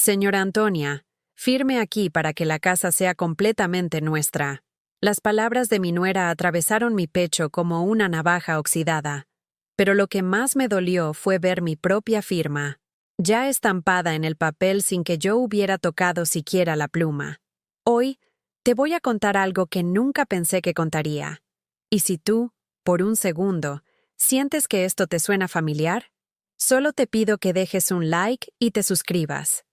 Señora Antonia, firme aquí para que la casa sea completamente nuestra. Las palabras de mi nuera atravesaron mi pecho como una navaja oxidada. Pero lo que más me dolió fue ver mi propia firma, ya estampada en el papel sin que yo hubiera tocado siquiera la pluma. Hoy, te voy a contar algo que nunca pensé que contaría. Y si tú, por un segundo, sientes que esto te suena familiar, solo te pido que dejes un like y te suscribas.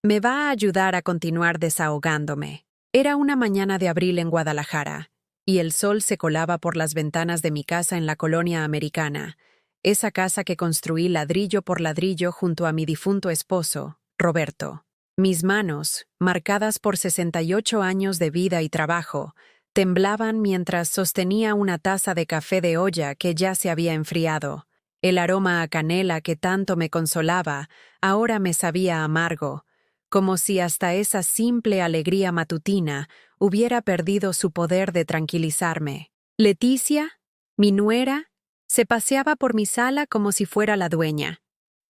Me va a ayudar a continuar desahogándome. Era una mañana de abril en Guadalajara, y el sol se colaba por las ventanas de mi casa en la colonia americana, esa casa que construí ladrillo por ladrillo junto a mi difunto esposo, Roberto. Mis manos, marcadas por 68 años de vida y trabajo, temblaban mientras sostenía una taza de café de olla que ya se había enfriado. El aroma a canela que tanto me consolaba ahora me sabía amargo, como si hasta esa simple alegría matutina hubiera perdido su poder de tranquilizarme. Leticia, mi nuera, se paseaba por mi sala como si fuera la dueña.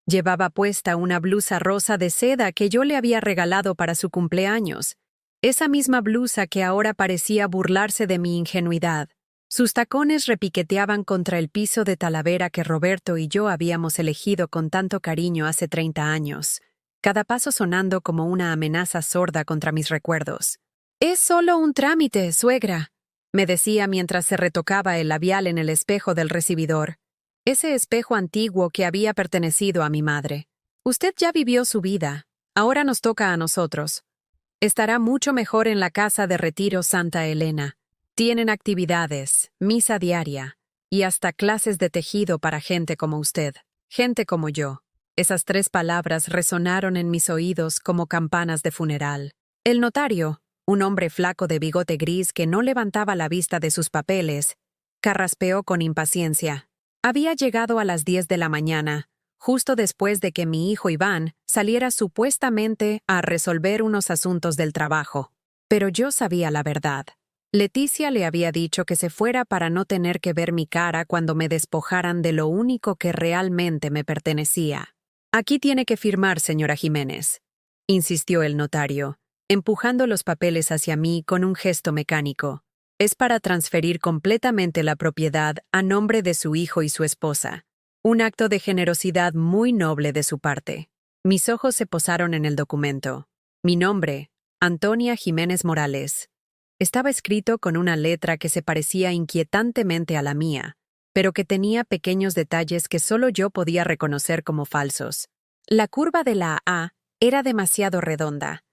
Llevaba puesta una blusa rosa de seda que yo le había regalado para su cumpleaños, esa misma blusa que ahora parecía burlarse de mi ingenuidad. Sus tacones repiqueteaban contra el piso de talavera que Roberto y yo habíamos elegido con tanto cariño hace 30 años, cada paso sonando como una amenaza sorda contra mis recuerdos. «Es solo un trámite, suegra», me decía mientras se retocaba el labial en el espejo del recibidor, ese espejo antiguo que había pertenecido a mi madre. «Usted ya vivió su vida, ahora nos toca a nosotros. Estará mucho mejor en la casa de retiro Santa Elena. Tienen actividades, misa diaria y hasta clases de tejido para gente como usted, gente como yo». Esas 3 palabras resonaron en mis oídos como campanas de funeral. El notario, un hombre flaco de bigote gris que no levantaba la vista de sus papeles, carraspeó con impaciencia. Había llegado a las 10 de la mañana, justo después de que mi hijo Iván saliera supuestamente a resolver unos asuntos del trabajo. Pero yo sabía la verdad. Leticia le había dicho que se fuera para no tener que ver mi cara cuando me despojaran de lo único que realmente me pertenecía. «Aquí tiene que firmar, señora Jiménez», insistió el notario, empujando los papeles hacia mí con un gesto mecánico. «Es para transferir completamente la propiedad a nombre de su hijo y su esposa. Un acto de generosidad muy noble de su parte». Mis ojos se posaron en el documento. Mi nombre, Antonia Jiménez Morales. Estaba escrito con una letra que se parecía inquietantemente a la mía, pero que tenía pequeños detalles que solo yo podía reconocer como falsos. La curva de la A era demasiado redonda.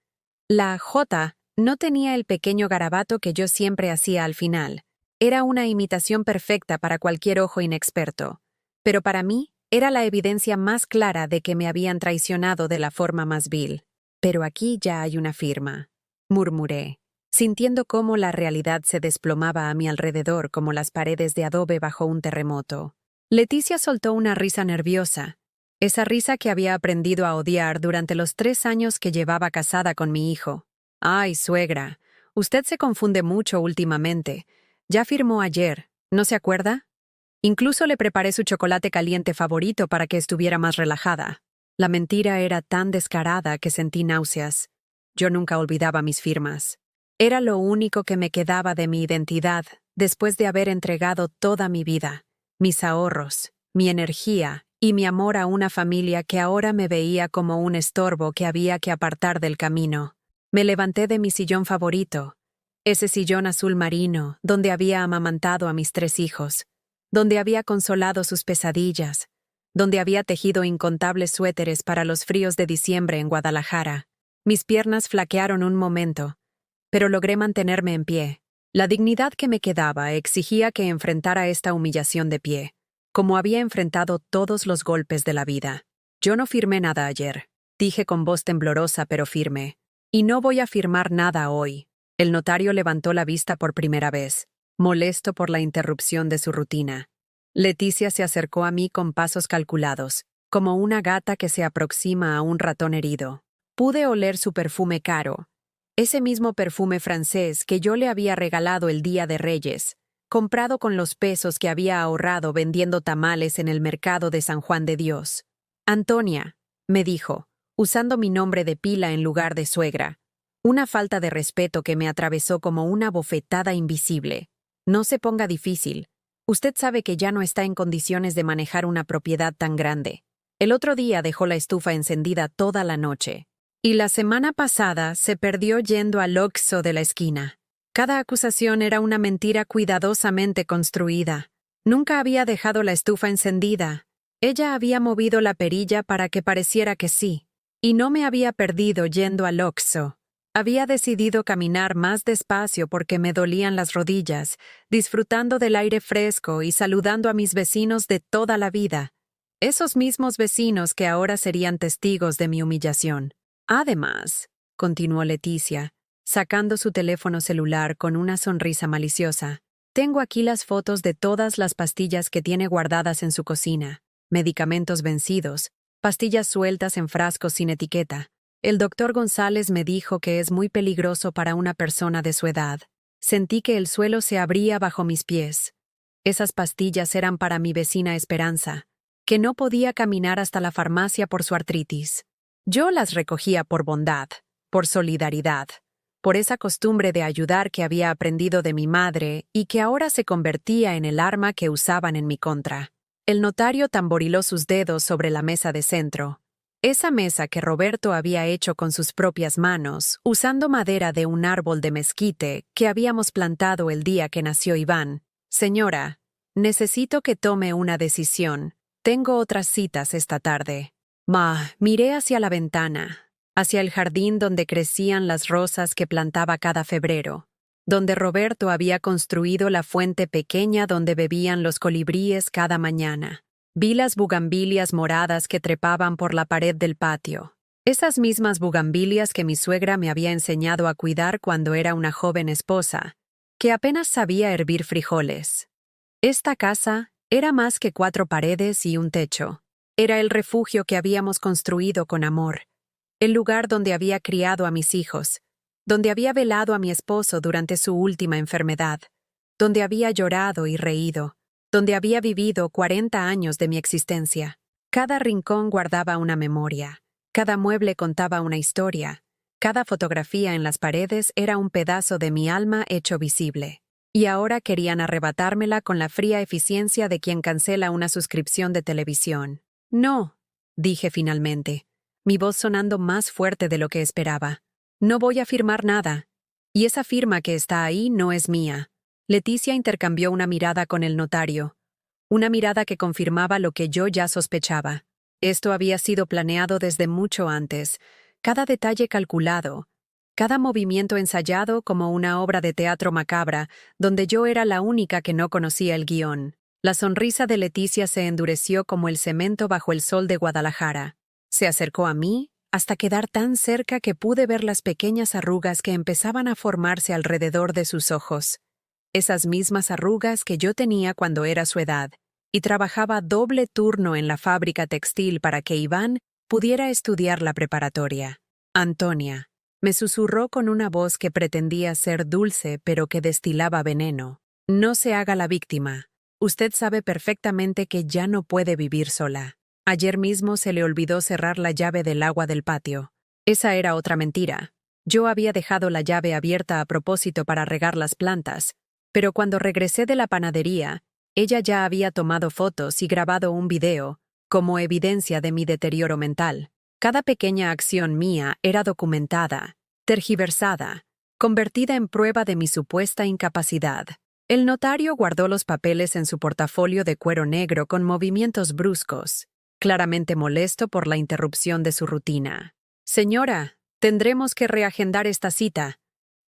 La J no tenía el pequeño garabato que yo siempre hacía al final. Era una imitación perfecta para cualquier ojo inexperto. Pero para mí era la evidencia más clara de que me habían traicionado de la forma más vil. «Pero aquí ya hay una firma», murmuré, sintiendo cómo la realidad se desplomaba a mi alrededor como las paredes de adobe bajo un terremoto. Leticia soltó una risa nerviosa, esa risa que había aprendido a odiar durante los 3 años que llevaba casada con mi hijo. «Ay, suegra, usted se confunde mucho últimamente. Ya firmó ayer, ¿no se acuerda? Incluso le preparé su chocolate caliente favorito para que estuviera más relajada». La mentira era tan descarada que sentí náuseas. Yo nunca olvidaba mis firmas. Era lo único que me quedaba de mi identidad después de haber entregado toda mi vida, mis ahorros, mi energía y mi amor a una familia que ahora me veía como un estorbo que había que apartar del camino. Me levanté de mi sillón favorito, ese sillón azul marino donde había amamantado a mis 3 hijos, donde había consolado sus pesadillas, donde había tejido incontables suéteres para los fríos de diciembre en Guadalajara. Mis piernas flaquearon un momento, pero logré mantenerme en pie. La dignidad que me quedaba exigía que enfrentara esta humillación de pie, como había enfrentado todos los golpes de la vida. «Yo no firmé nada ayer», dije con voz temblorosa pero firme. «Y no voy a firmar nada hoy». El notario levantó la vista por primera vez, molesto por la interrupción de su rutina. Leticia se acercó a mí con pasos calculados, como una gata que se aproxima a un ratón herido. Pude oler su perfume caro, ese mismo perfume francés que yo le había regalado el Día de Reyes, comprado con los pesos que había ahorrado vendiendo tamales en el mercado de San Juan de Dios. «Antonia», me dijo, usando mi nombre de pila en lugar de suegra. Una falta de respeto que me atravesó como una bofetada invisible. No se ponga difícil. Usted sabe que ya no está en condiciones de manejar una propiedad tan grande. El otro día dejó la estufa encendida toda la noche. Y la semana pasada se perdió yendo al Oxxo de la esquina. Cada acusación era una mentira cuidadosamente construida. Nunca había dejado la estufa encendida. Ella había movido la perilla para que pareciera que sí. Y no me había perdido yendo al Oxxo. Había decidido caminar más despacio porque me dolían las rodillas, disfrutando del aire fresco y saludando a mis vecinos de toda la vida. Esos mismos vecinos que ahora serían testigos de mi humillación. Además, continuó Leticia, sacando su teléfono celular con una sonrisa maliciosa, tengo aquí las fotos de todas las pastillas que tiene guardadas en su cocina, medicamentos vencidos, pastillas sueltas en frascos sin etiqueta. El doctor González me dijo que es muy peligroso para una persona de su edad. Sentí que el suelo se abría bajo mis pies. Esas pastillas eran para mi vecina Esperanza, que no podía caminar hasta la farmacia por su artritis. Yo las recogía por bondad, por solidaridad, por esa costumbre de ayudar que había aprendido de mi madre y que ahora se convertía en el arma que usaban en mi contra. El notario tamboriló sus dedos sobre la mesa de centro. Esa mesa que Roberto había hecho con sus propias manos, usando madera de un árbol de mezquite que habíamos plantado el día que nació Iván. Señora, necesito que tome una decisión. Tengo otras citas esta tarde. Miré hacia la ventana, hacia el jardín donde crecían las rosas que plantaba cada febrero, donde Roberto había construido la fuente pequeña donde bebían los colibríes cada mañana. Vi las bugambilias moradas que trepaban por la pared del patio. Esas mismas bugambilias que mi suegra me había enseñado a cuidar cuando era una joven esposa, que apenas sabía hervir frijoles. Esta casa era más que 4 paredes y un techo. Era el refugio que habíamos construido con amor, el lugar donde había criado a mis hijos, donde había velado a mi esposo durante su última enfermedad, donde había llorado y reído, donde había vivido 40 años de mi existencia. Cada rincón guardaba una memoria, cada mueble contaba una historia, cada fotografía en las paredes era un pedazo de mi alma hecho visible. Y ahora querían arrebatármela con la fría eficiencia de quien cancela una suscripción de televisión. No, dije finalmente, mi voz sonando más fuerte de lo que esperaba. No voy a firmar nada. Y esa firma que está ahí no es mía. Leticia intercambió una mirada con el notario. Una mirada que confirmaba lo que yo ya sospechaba. Esto había sido planeado desde mucho antes. Cada detalle calculado. Cada movimiento ensayado como una obra de teatro macabra, donde yo era la única que no conocía el guión. La sonrisa de Leticia se endureció como el cemento bajo el sol de Guadalajara. Se acercó a mí, hasta quedar tan cerca que pude ver las pequeñas arrugas que empezaban a formarse alrededor de sus ojos. Esas mismas arrugas que yo tenía cuando era su edad, y trabajaba doble turno en la fábrica textil para que Iván pudiera estudiar la preparatoria. Antonia, me susurró con una voz que pretendía ser dulce pero que destilaba veneno. No se haga la víctima. Usted sabe perfectamente que ya no puede vivir sola. Ayer mismo se le olvidó cerrar la llave del agua del patio. Esa era otra mentira. Yo había dejado la llave abierta a propósito para regar las plantas, pero cuando regresé de la panadería, ella ya había tomado fotos y grabado un video, como evidencia de mi deterioro mental. Cada pequeña acción mía era documentada, tergiversada, convertida en prueba de mi supuesta incapacidad. El notario guardó los papeles en su portafolio de cuero negro con movimientos bruscos, claramente molesto por la interrupción de su rutina. Señora, tendremos que reagendar esta cita.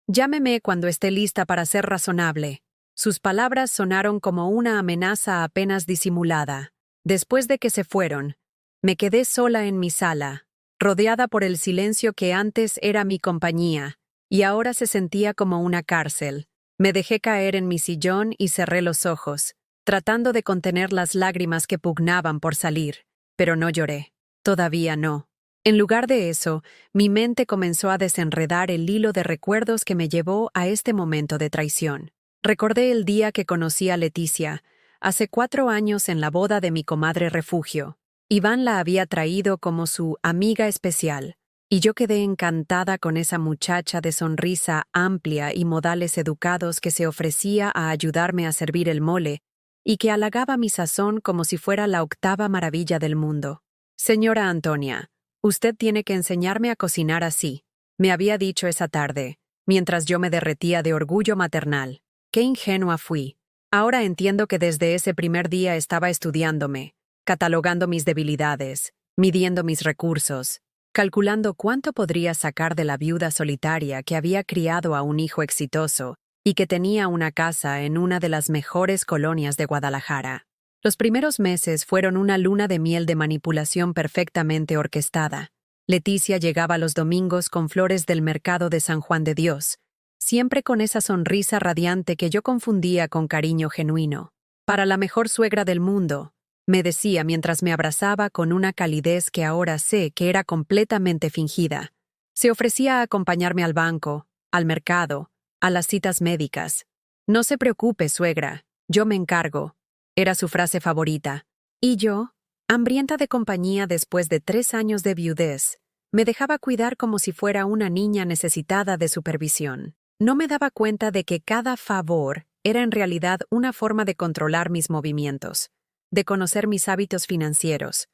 Llámeme cuando esté lista para ser razonable. Sus palabras sonaron como una amenaza apenas disimulada. Después de que se fueron, me quedé sola en mi sala, rodeada por el silencio que antes era mi compañía, y ahora se sentía como una cárcel. Me dejé caer en mi sillón y cerré los ojos, tratando de contener las lágrimas que pugnaban por salir, pero no lloré. Todavía no. En lugar de eso, mi mente comenzó a desenredar el hilo de recuerdos que me llevó a este momento de traición. Recordé el día que conocí a Leticia, hace 4 años en la boda de mi comadre Refugio. Iván la había traído como su amiga especial, y yo quedé encantada con esa muchacha de sonrisa amplia y modales educados que se ofrecía a ayudarme a servir el mole y que halagaba mi sazón como si fuera la octava maravilla del mundo. «Señora Antonia, usted tiene que enseñarme a cocinar así», me había dicho esa tarde, mientras yo me derretía de orgullo maternal. Qué ingenua fui. Ahora entiendo que desde ese primer día estaba estudiándome, catalogando mis debilidades, midiendo mis recursos, calculando cuánto podría sacar de la viuda solitaria que había criado a un hijo exitoso y que tenía una casa en una de las mejores colonias de Guadalajara. Los primeros meses fueron una luna de miel de manipulación perfectamente orquestada. Leticia llegaba los domingos con flores del mercado de San Juan de Dios, siempre con esa sonrisa radiante que yo confundía con cariño genuino. «Para la mejor suegra del mundo», me decía mientras me abrazaba con una calidez que ahora sé que era completamente fingida. Se ofrecía a acompañarme al banco, al mercado, a las citas médicas. «No se preocupe, suegra, yo me encargo», era su frase favorita. Y yo, hambrienta de compañía después de 3 años de viudez, me dejaba cuidar como si fuera una niña necesitada de supervisión. No me daba cuenta de que cada favor era en realidad una forma de controlar mis movimientos, de conocer mis hábitos financieros,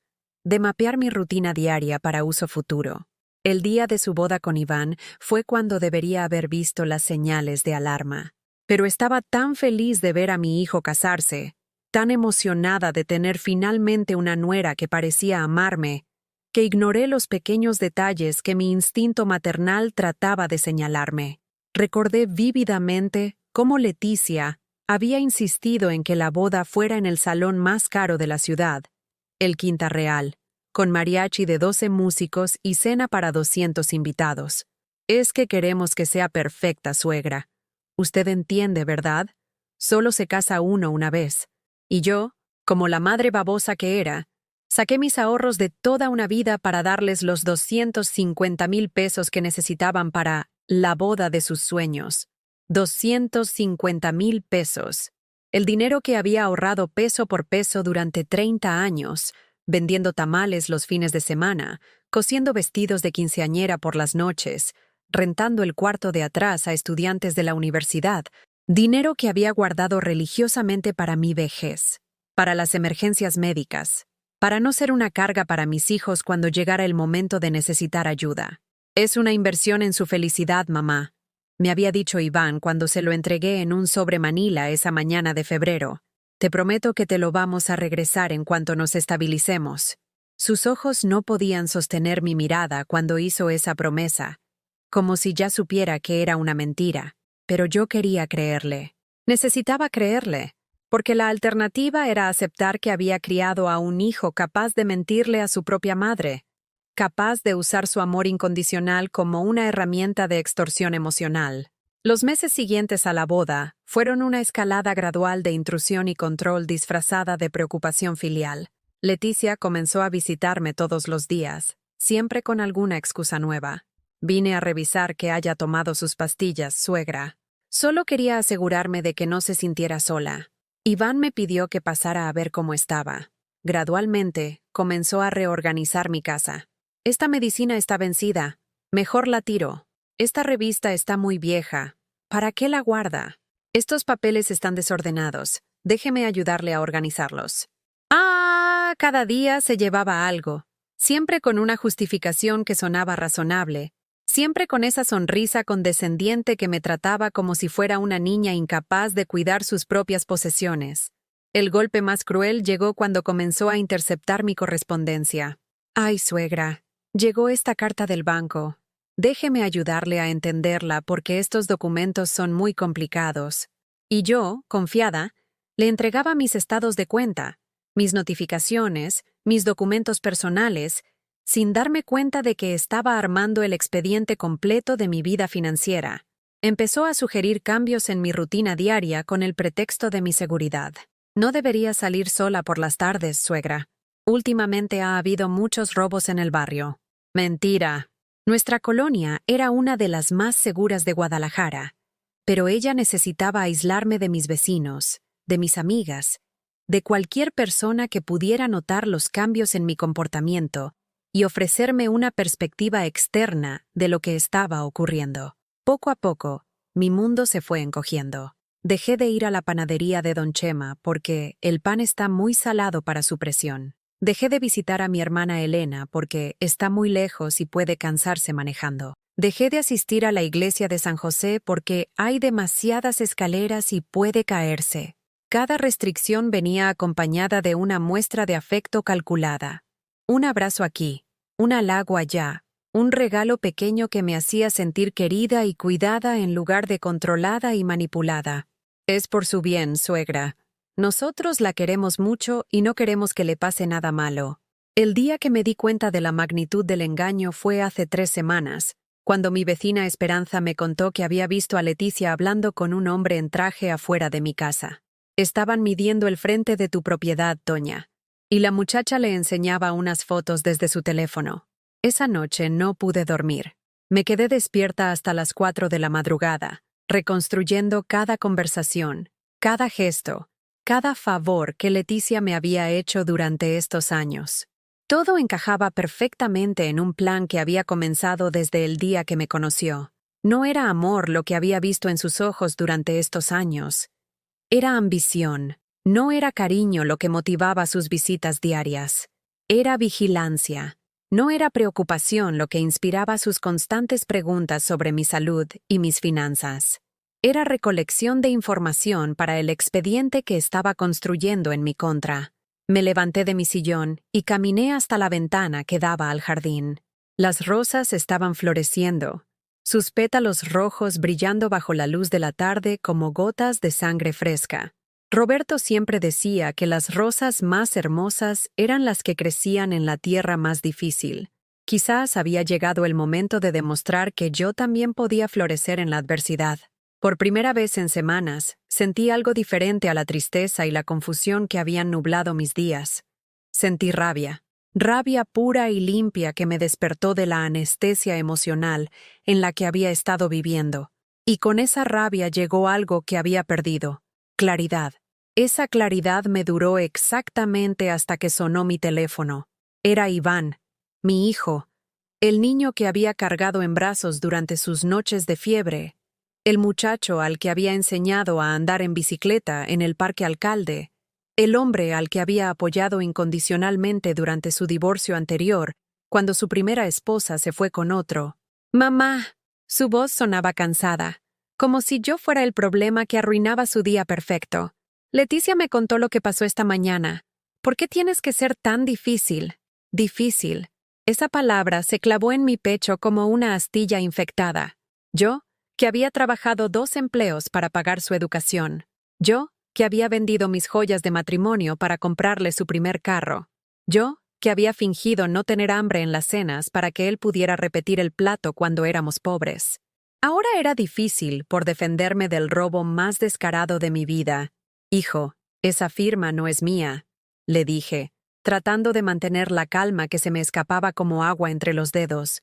de mapear mi rutina diaria para uso futuro. El día de su boda con Iván fue cuando debería haber visto las señales de alarma. Pero estaba tan feliz de ver a mi hijo casarse, tan emocionada de tener finalmente una nuera que parecía amarme, que ignoré los pequeños detalles que mi instinto maternal trataba de señalarme. Recordé vívidamente cómo Leticia había insistido en que la boda fuera en el salón más caro de la ciudad, el Quinta Real, con mariachi de 12 músicos y cena para 200 invitados. «Es que queremos que sea perfecta, suegra. Usted entiende, ¿verdad? Solo se casa uno una vez». Y yo, como la madre babosa que era, saqué mis ahorros de toda una vida para darles los 250,000 pesos que necesitaban para la boda de sus sueños. 250,000 pesos. El dinero que había ahorrado peso por peso durante 30 años, vendiendo tamales los fines de semana, cosiendo vestidos de quinceañera por las noches, rentando el cuarto de atrás a estudiantes de la universidad, dinero que había guardado religiosamente para mi vejez, para las emergencias médicas, para no ser una carga para mis hijos cuando llegara el momento de necesitar ayuda. «Es una inversión en su felicidad, mamá», me había dicho Iván cuando se lo entregué en un sobre Manila esa mañana de febrero. «Te prometo que te lo vamos a regresar en cuanto nos estabilicemos». Sus ojos no podían sostener mi mirada cuando hizo esa promesa, como si ya supiera que era una mentira. Pero yo quería creerle. Necesitaba creerle, porque la alternativa era aceptar que había criado a un hijo capaz de mentirle a su propia madre, capaz de usar su amor incondicional como una herramienta de extorsión emocional. Los meses siguientes a la boda fueron una escalada gradual de intrusión y control disfrazada de preocupación filial. Leticia comenzó a visitarme todos los días, siempre con alguna excusa nueva. «Vine a revisar que haya tomado sus pastillas, suegra». Solo quería asegurarme de que no se sintiera sola. Iván me pidió que pasara a ver cómo estaba. Gradualmente, comenzó a reorganizar mi casa. «Esta medicina está vencida. Mejor la tiro. Esta revista está muy vieja. ¿Para qué la guarda? Estos papeles están desordenados. Déjeme ayudarle a organizarlos». Cada día se llevaba algo, siempre con una justificación que sonaba razonable, siempre con esa sonrisa condescendiente que me trataba como si fuera una niña incapaz de cuidar sus propias posesiones. El golpe más cruel llegó cuando comenzó a interceptar mi correspondencia. «Ay, suegra, llegó esta carta del banco. Déjeme ayudarle a entenderla porque estos documentos son muy complicados». Y yo, confiada, le entregaba mis estados de cuenta, mis notificaciones, mis documentos personales, sin darme cuenta de que estaba armando el expediente completo de mi vida financiera. Empezó a sugerir cambios en mi rutina diaria con el pretexto de mi seguridad. «No debería salir sola por las tardes, suegra. Últimamente ha habido muchos robos en el barrio». Mentira. Nuestra colonia era una de las más seguras de Guadalajara, pero ella necesitaba aislarme de mis vecinos, de mis amigas, de cualquier persona que pudiera notar los cambios en mi comportamiento y ofrecerme una perspectiva externa de lo que estaba ocurriendo. Poco a poco, mi mundo se fue encogiendo. Dejé de ir a la panadería de Don Chema porque el pan está muy salado para su presión. Dejé de visitar a mi hermana Elena porque está muy lejos y puede cansarse manejando. Dejé de asistir a la iglesia de San José porque hay demasiadas escaleras y puede caerse. Cada restricción venía acompañada de una muestra de afecto calculada. Un abrazo aquí, un halago allá, un regalo pequeño que me hacía sentir querida y cuidada en lugar de controlada y manipulada. Es por su bien, suegra. Nosotros la queremos mucho y no queremos que le pase nada malo. El día que me di cuenta de la magnitud del engaño fue hace 3 semanas, cuando mi vecina Esperanza me contó que había visto a Leticia hablando con un hombre en traje afuera de mi casa. Estaban midiendo el frente de tu propiedad, doña. Y la muchacha le enseñaba unas fotos desde su teléfono. Esa noche no pude dormir. Me quedé despierta hasta las 4 de la madrugada, reconstruyendo cada conversación, cada gesto, cada favor que Leticia me había hecho durante estos años. Todo encajaba perfectamente en un plan que había comenzado desde el día que me conoció. No era amor lo que había visto en sus ojos durante estos años. Era ambición. No era cariño lo que motivaba sus visitas diarias. Era vigilancia. No era preocupación lo que inspiraba sus constantes preguntas sobre mi salud y mis finanzas. Era recolección de información para el expediente que estaba construyendo en mi contra. Me levanté de mi sillón y caminé hasta la ventana que daba al jardín. Las rosas estaban floreciendo, sus pétalos rojos brillando bajo la luz de la tarde como gotas de sangre fresca. Roberto siempre decía que las rosas más hermosas eran las que crecían en la tierra más difícil. Quizás había llegado el momento de demostrar que yo también podía florecer en la adversidad. Por primera vez en semanas, sentí algo diferente a la tristeza y la confusión que habían nublado mis días. Sentí rabia. Rabia pura y limpia que me despertó de la anestesia emocional en la que había estado viviendo. Y con esa rabia llegó algo que había perdido: claridad. Esa claridad me duró exactamente hasta que sonó mi teléfono. Era Iván, mi hijo, el niño que había cargado en brazos durante sus noches de fiebre, el muchacho al que había enseñado a andar en bicicleta en el Parque Alcalde, el hombre al que había apoyado incondicionalmente durante su divorcio anterior, cuando su primera esposa se fue con otro. «Mamá». Su voz sonaba cansada, como si yo fuera el problema que arruinaba su día perfecto. «Leticia me contó lo que pasó esta mañana. ¿Por qué tienes que ser tan difícil?» Difícil. Esa palabra se clavó en mi pecho como una astilla infectada. Yo, que había trabajado 2 empleos para pagar su educación. Yo, que había vendido mis joyas de matrimonio para comprarle su primer carro. Yo, que había fingido no tener hambre en las cenas para que él pudiera repetir el plato cuando éramos pobres. Ahora era difícil por defenderme del robo más descarado de mi vida. «Hijo, esa firma no es mía», le dije, tratando de mantener la calma que se me escapaba como agua entre los dedos.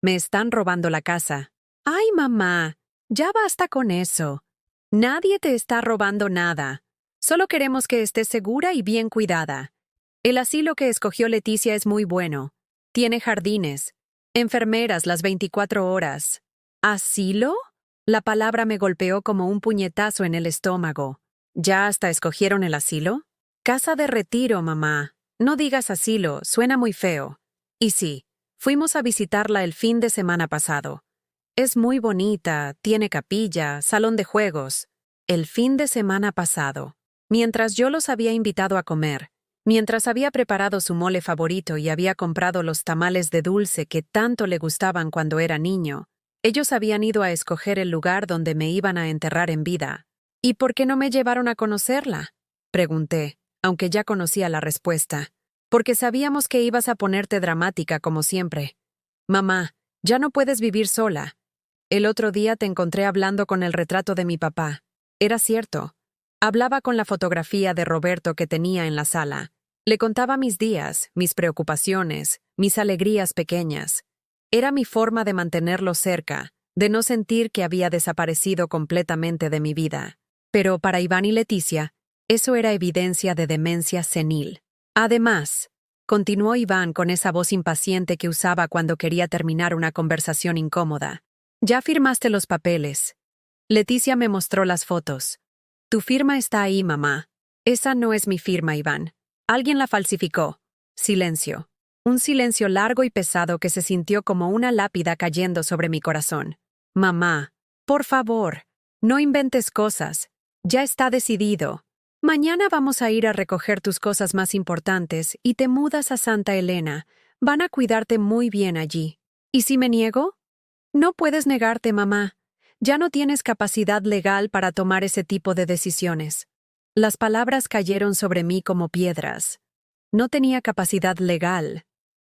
«Me están robando la casa». «Ay, mamá, ya basta con eso. Nadie te está robando nada. Solo queremos que estés segura y bien cuidada. El asilo que escogió Leticia es muy bueno. Tiene jardines, enfermeras las 24 horas. ¿Asilo?» La palabra me golpeó como un puñetazo en el estómago. ¿Ya hasta escogieron el asilo? «Casa de retiro, mamá. No digas asilo, suena muy feo». Y sí, fuimos a visitarla el fin de semana pasado. Es muy bonita, tiene capilla, salón de juegos. El fin de semana pasado, mientras yo los había invitado a comer, mientras había preparado su mole favorito y había comprado los tamales de dulce que tanto le gustaban cuando era niño, ellos habían ido a escoger el lugar donde me iban a enterrar en vida. «¿Y por qué no me llevaron a conocerla?», pregunté, aunque ya conocía la respuesta. «Porque sabíamos que ibas a ponerte dramática como siempre. Mamá, ya no puedes vivir sola. El otro día te encontré hablando con el retrato de mi papá. Era cierto. Hablaba con la fotografía de Roberto que tenía en la sala. Le contaba mis días, mis preocupaciones, mis alegrías pequeñas. Era mi forma de mantenerlo cerca, de no sentir que había desaparecido completamente de mi vida. Pero para Iván y Leticia, Eso era evidencia de demencia senil. Además, continuó Iván con esa voz impaciente que usaba cuando quería terminar una conversación incómoda. Ya firmaste los papeles. Leticia me mostró las fotos. Tu firma está ahí, mamá. Esa no es mi firma, Iván. Alguien la falsificó. Silencio. Un silencio largo y pesado que se sintió como una lápida cayendo sobre mi corazón. Mamá, por favor, no inventes cosas. Ya está decidido. Mañana vamos a ir a recoger tus cosas más importantes y te mudas a Santa Elena. Van a cuidarte muy bien allí. ¿Y si me niego? No puedes negarte, mamá. Ya no tienes capacidad legal para tomar ese tipo de decisiones. Las palabras cayeron sobre mí como piedras. No tenía capacidad legal.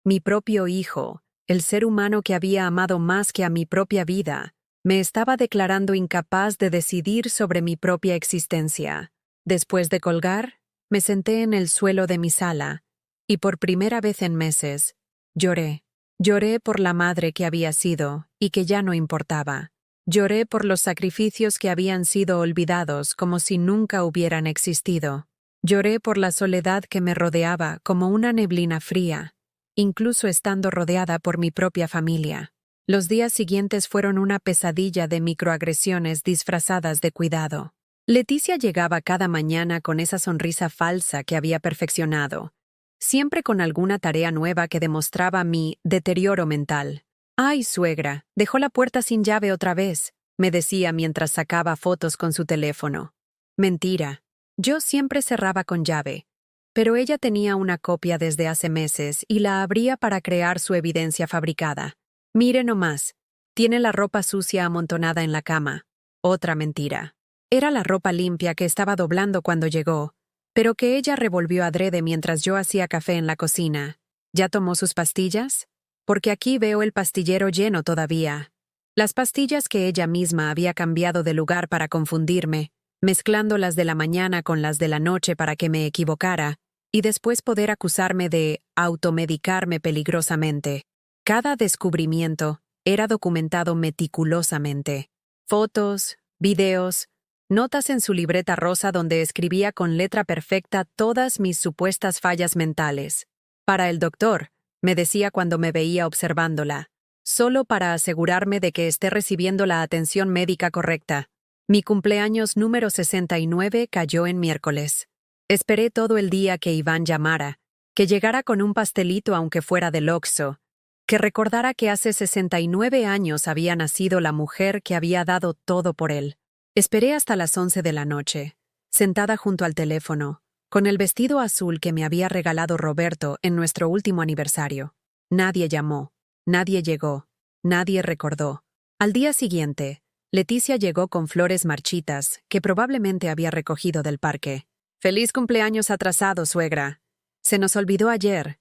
Mi propio hijo, el ser humano que había amado más que a mi propia vida, me estaba declarando incapaz de decidir sobre mi propia existencia. Después de colgar, me senté en el suelo de mi sala y por primera vez en meses, lloré. Lloré por la madre que había sido y que ya no importaba. Lloré por los sacrificios que habían sido olvidados como si nunca hubieran existido. Lloré por la soledad que me rodeaba como una neblina fría, incluso estando rodeada por mi propia familia. Los días siguientes fueron una pesadilla de microagresiones disfrazadas de cuidado. Leticia llegaba cada mañana con esa sonrisa falsa que había perfeccionado, siempre con alguna tarea nueva que demostraba mi deterioro mental. «Ay, suegra, dejó la puerta sin llave otra vez», me decía mientras sacaba fotos con su teléfono. Mentira. Yo siempre cerraba con llave, pero ella tenía una copia desde hace meses y la abría para crear su evidencia fabricada. Mire nomás, tiene la ropa sucia amontonada en la cama. Otra mentira. Era la ropa limpia que estaba doblando cuando llegó, pero que ella revolvió adrede mientras yo hacía café en la cocina. ¿Ya tomó sus pastillas? Porque aquí veo el pastillero lleno todavía. Las pastillas que ella misma había cambiado de lugar para confundirme, mezclando las de la mañana con las de la noche para que me equivocara, y después poder acusarme de automedicarme peligrosamente. Cada descubrimiento era documentado meticulosamente. Fotos, videos, notas en su libreta rosa donde escribía con letra perfecta todas mis supuestas fallas mentales. Para el doctor, me decía cuando me veía observándola, solo para asegurarme de que esté recibiendo la atención médica correcta. Mi cumpleaños número 69 cayó en miércoles. Esperé todo el día que Iván llamara, que llegara con un pastelito aunque fuera del Oxxo, que recordara que hace 69 años había nacido la mujer que había dado todo por él. Esperé hasta las 11 de la noche, sentada junto al teléfono, con el vestido azul que me había regalado Roberto en nuestro último aniversario. Nadie llamó, nadie llegó, nadie recordó. Al día siguiente, Leticia llegó con flores marchitas que probablemente había recogido del parque. «Feliz cumpleaños atrasado, suegra. Se nos olvidó ayer,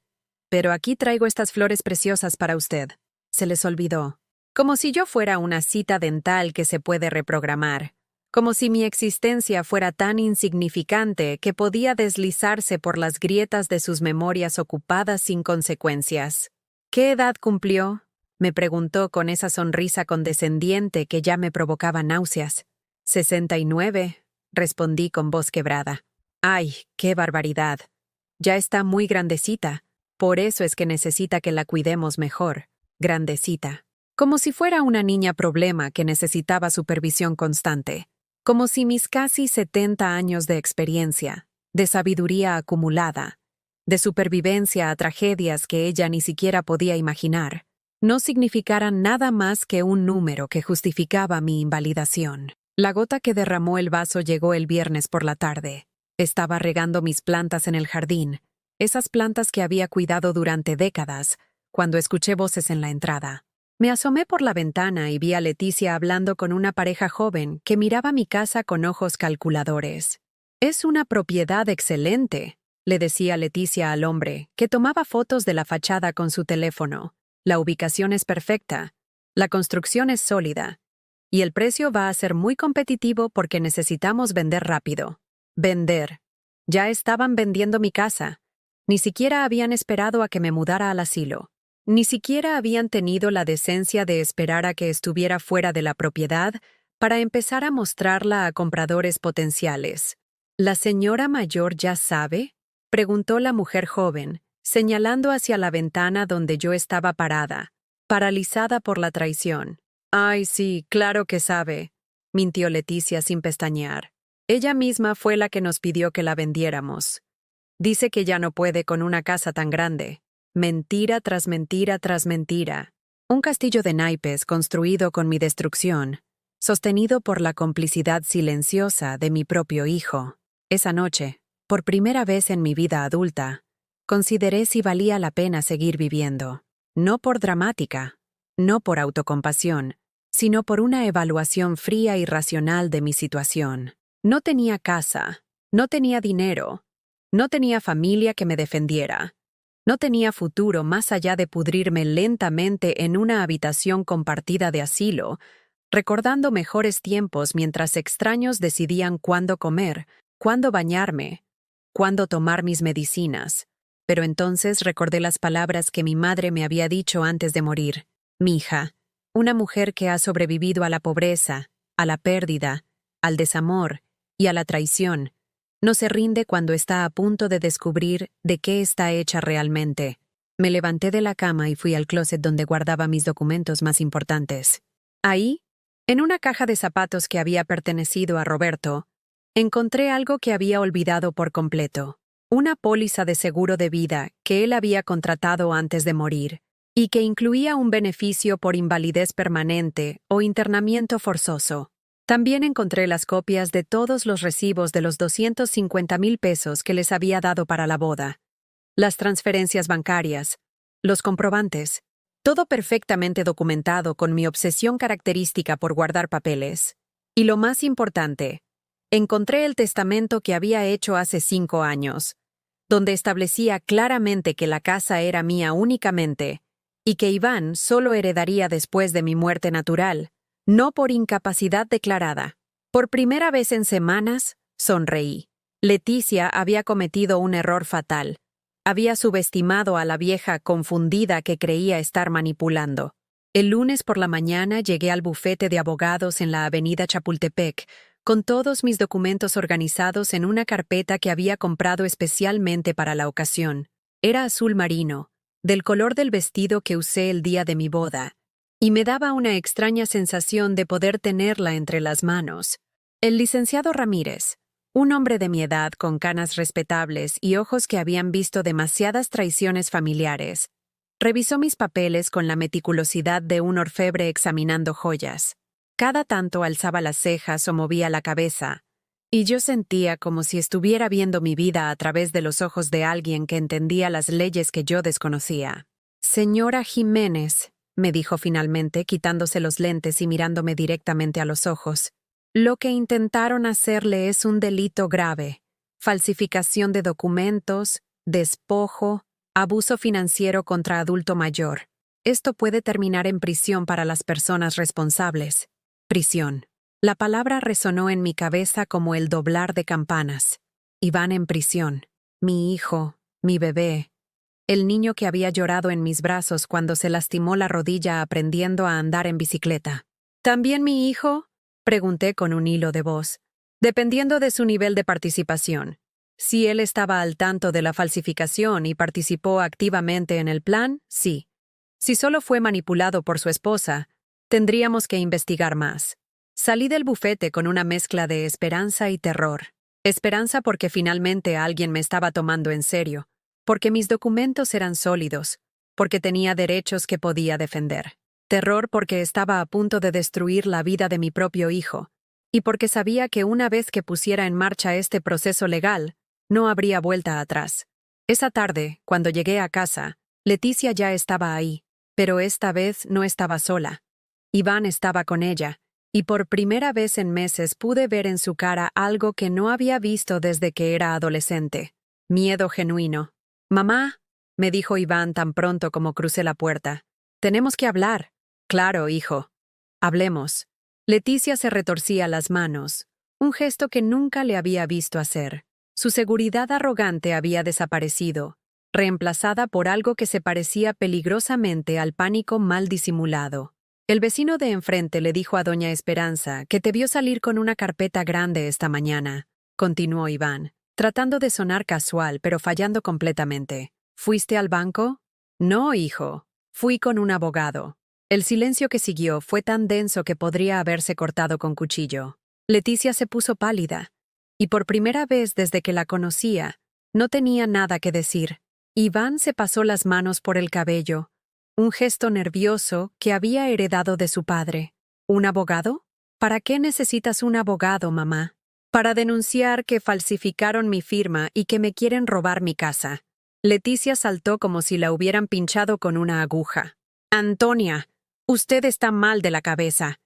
pero aquí traigo estas flores preciosas para usted». Se les olvidó. Como si yo fuera una cita dental que se puede reprogramar. Como si mi existencia fuera tan insignificante que podía deslizarse por las grietas de sus memorias ocupadas sin consecuencias. «¿Qué edad cumplió?», me preguntó con esa sonrisa condescendiente que ya me provocaba náuseas. 69, respondí con voz quebrada. «Ay, qué barbaridad. Ya está muy grandecita. Por eso es que necesita que la cuidemos mejor. Grandecita. Como si fuera una niña problema que necesitaba supervisión constante. Como si mis casi 70 años de experiencia, de sabiduría acumulada, de supervivencia a tragedias que ella ni siquiera podía imaginar, no significaran nada más que un número que justificaba mi invalidación. La gota que derramó el vaso llegó el viernes por la tarde. Estaba regando mis plantas en el jardín, esas plantas que había cuidado durante décadas, cuando escuché voces en la entrada. Me asomé por la ventana y vi a Leticia hablando con una pareja joven que miraba mi casa con ojos calculadores. «Es una propiedad excelente», le decía Leticia al hombre, que tomaba fotos de la fachada con su teléfono. «La ubicación es perfecta, la construcción es sólida, y el precio va a ser muy competitivo porque necesitamos vender rápido». Vender. Ya estaban vendiendo mi casa. Ni siquiera habían esperado a que me mudara al asilo. Ni siquiera habían tenido la decencia de esperar a que estuviera fuera de la propiedad para empezar a mostrarla a compradores potenciales. ¿La señora mayor ya sabe? Preguntó la mujer joven, señalando hacia la ventana donde yo estaba parada, paralizada por la traición. Ay, sí, claro que sabe, mintió Leticia sin pestañear. Ella misma fue la que nos pidió que la vendiéramos. Dice que ya no puede con una casa tan grande. Mentira tras mentira tras mentira. Un castillo de naipes construido con mi destrucción, sostenido por la complicidad silenciosa de mi propio hijo. Esa noche, por primera vez en mi vida adulta, consideré si valía la pena seguir viviendo. No por dramática, no por autocompasión, sino por una evaluación fría y racional de mi situación. No tenía casa, no tenía dinero, no tenía familia que me defendiera. No tenía futuro más allá de pudrirme lentamente en una habitación compartida de asilo, recordando mejores tiempos mientras extraños decidían cuándo comer, cuándo bañarme, cuándo tomar mis medicinas. Pero entonces recordé las palabras que mi madre me había dicho antes de morir. Mija, una mujer que ha sobrevivido a la pobreza, a la pérdida, al desamor y a la traición, no se rinde cuando está a punto de descubrir de qué está hecha realmente. Me levanté de la cama y fui al closet donde guardaba mis documentos más importantes. Ahí, en una caja de zapatos que había pertenecido a Roberto, encontré algo que había olvidado por completo. Una póliza de seguro de vida que él había contratado antes de morir, y que incluía un beneficio por invalidez permanente o internamiento forzoso. También encontré las copias de todos los recibos de los 250,000 pesos que les había dado para la boda, las transferencias bancarias, los comprobantes, todo perfectamente documentado con mi obsesión característica por guardar papeles. Y lo más importante, encontré el testamento que había hecho hace 5 años, donde establecía claramente que la casa era mía únicamente y que Iván solo heredaría después de mi muerte natural, no por incapacidad declarada. Por primera vez en semanas, sonreí. Leticia había cometido un error fatal. Había subestimado a la vieja confundida que creía estar manipulando. El lunes por la mañana llegué al bufete de abogados en la avenida Chapultepec, con todos mis documentos organizados en una carpeta que había comprado especialmente para la ocasión. Era azul marino, del color del vestido que usé el día de mi boda, y me daba una extraña sensación de poder tenerla entre las manos. El licenciado Ramírez, un hombre de mi edad con canas respetables y ojos que habían visto demasiadas traiciones familiares, revisó mis papeles con la meticulosidad de un orfebre examinando joyas. Cada tanto alzaba las cejas o movía la cabeza, y yo sentía como si estuviera viendo mi vida a través de los ojos de alguien que entendía las leyes que yo desconocía. Señora Jiménez, me dijo finalmente, quitándose los lentes y mirándome directamente a los ojos, lo que intentaron hacerle es un delito grave: falsificación de documentos, despojo, abuso financiero contra adulto mayor. Esto puede terminar en prisión para las personas responsables. Prisión. La palabra resonó en mi cabeza como el doblar de campanas. Iván en prisión. Mi hijo, mi bebé. El niño que había llorado en mis brazos cuando se lastimó la rodilla aprendiendo a andar en bicicleta. ¿También mi hijo?, pregunté con un hilo de voz, dependiendo de su nivel de participación. Si él estaba al tanto de la falsificación y participó activamente en el plan, sí. Si solo fue manipulado por su esposa, tendríamos que investigar más. Salí del bufete con una mezcla de esperanza y terror. Esperanza porque finalmente alguien me estaba tomando en serio, porque mis documentos eran sólidos, porque tenía derechos que podía defender. Terror porque estaba a punto de destruir la vida de mi propio hijo, y porque sabía que una vez que pusiera en marcha este proceso legal, no habría vuelta atrás. Esa tarde, cuando llegué a casa, Leticia ya estaba ahí, pero esta vez no estaba sola. Iván estaba con ella, y por primera vez en meses pude ver en su cara algo que no había visto desde que era adolescente: miedo genuino. «Mamá», me dijo Iván tan pronto como crucé la puerta, «tenemos que hablar». «Claro, hijo. Hablemos». Leticia se retorcía las manos, un gesto que nunca le había visto hacer. Su seguridad arrogante había desaparecido, reemplazada por algo que se parecía peligrosamente al pánico mal disimulado. El vecino de enfrente le dijo a doña Esperanza que te vio salir con una carpeta grande esta mañana. continuó Iván, tratando de sonar casual, pero fallando completamente. ¿Fuiste al banco? No, hijo. Fui con un abogado. El silencio que siguió fue tan denso que podría haberse cortado con cuchillo. Leticia se puso pálida, y por primera vez desde que la conocía, no tenía nada que decir. Iván se pasó las manos por el cabello, un gesto nervioso que había heredado de su padre. ¿Un abogado? ¿Para qué necesitas un abogado, mamá? Para denunciar que falsificaron mi firma y que me quieren robar mi casa. Leticia saltó como si la hubieran pinchado con una aguja. Antonia, usted está mal de la cabeza.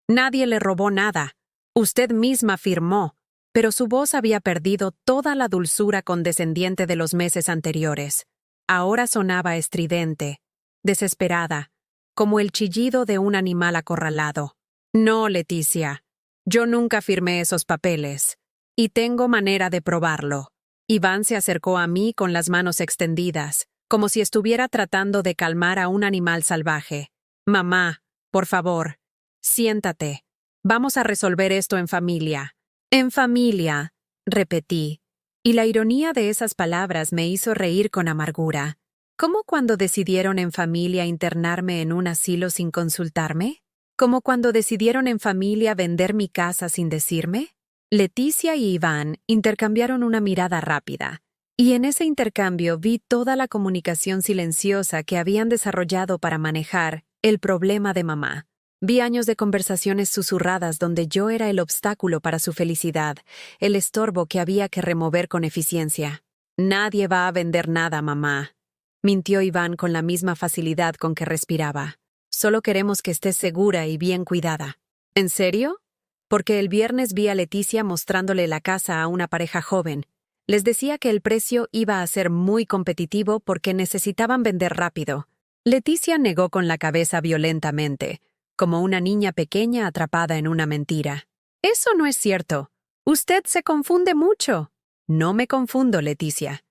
Nadie le robó nada. Usted misma firmó, pero su voz había perdido toda la dulzura condescendiente de los meses anteriores. Ahora sonaba estridente, desesperada, como el chillido de un animal acorralado. No, Leticia, yo nunca firmé esos papeles, y tengo manera de probarlo. Iván se acercó a mí con las manos extendidas, como si estuviera tratando de calmar a un animal salvaje. Mamá, por favor, siéntate. Vamos a resolver esto en familia. En familia, repetí, y la ironía de esas palabras me hizo reír con amargura. ¿Cómo cuando decidieron en familia internarme en un asilo sin consultarme? ¿Como cuando decidieron en familia vender mi casa sin decirme? Leticia y Iván intercambiaron una mirada rápida, y en ese intercambio vi toda la comunicación silenciosa que habían desarrollado para manejar el problema de mamá. Vi años de conversaciones susurradas donde yo era el obstáculo para su felicidad, el estorbo que había que remover con eficiencia. Nadie va a vender nada, mamá, mintió Iván con la misma facilidad con que respiraba. Solo queremos que estés segura y bien cuidada. ¿En serio? Porque el viernes vi a Leticia mostrándole la casa a una pareja joven. Les decía que el precio iba a ser muy competitivo porque necesitaban vender rápido. Leticia negó con la cabeza violentamente, como una niña pequeña atrapada en una mentira. Eso no es cierto. Usted se confunde mucho. No me confundo, Leticia.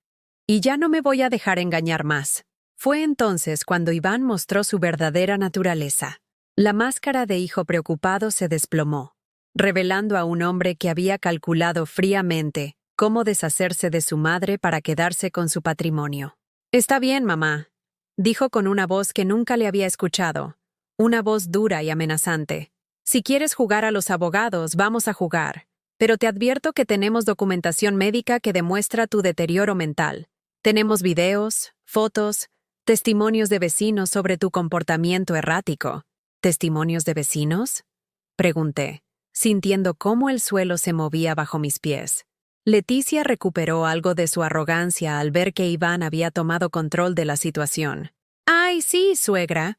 Y ya no me voy a dejar engañar más. Fue entonces cuando Iván mostró su verdadera naturaleza. La máscara de hijo preocupado se desplomó, revelando a un hombre que había calculado fríamente cómo deshacerse de su madre para quedarse con su patrimonio. Está bien, mamá, dijo con una voz que nunca le había escuchado, una voz dura y amenazante. Si quieres jugar a los abogados, vamos a jugar, pero te advierto que tenemos documentación médica que demuestra tu deterioro mental. Tenemos videos, fotos, testimonios de vecinos sobre tu comportamiento errático. ¿Testimonios de vecinos? Pregunté, sintiendo cómo el suelo se movía bajo mis pies. Leticia recuperó algo de su arrogancia al ver que Iván había tomado control de la situación. ¡Ay, sí, suegra!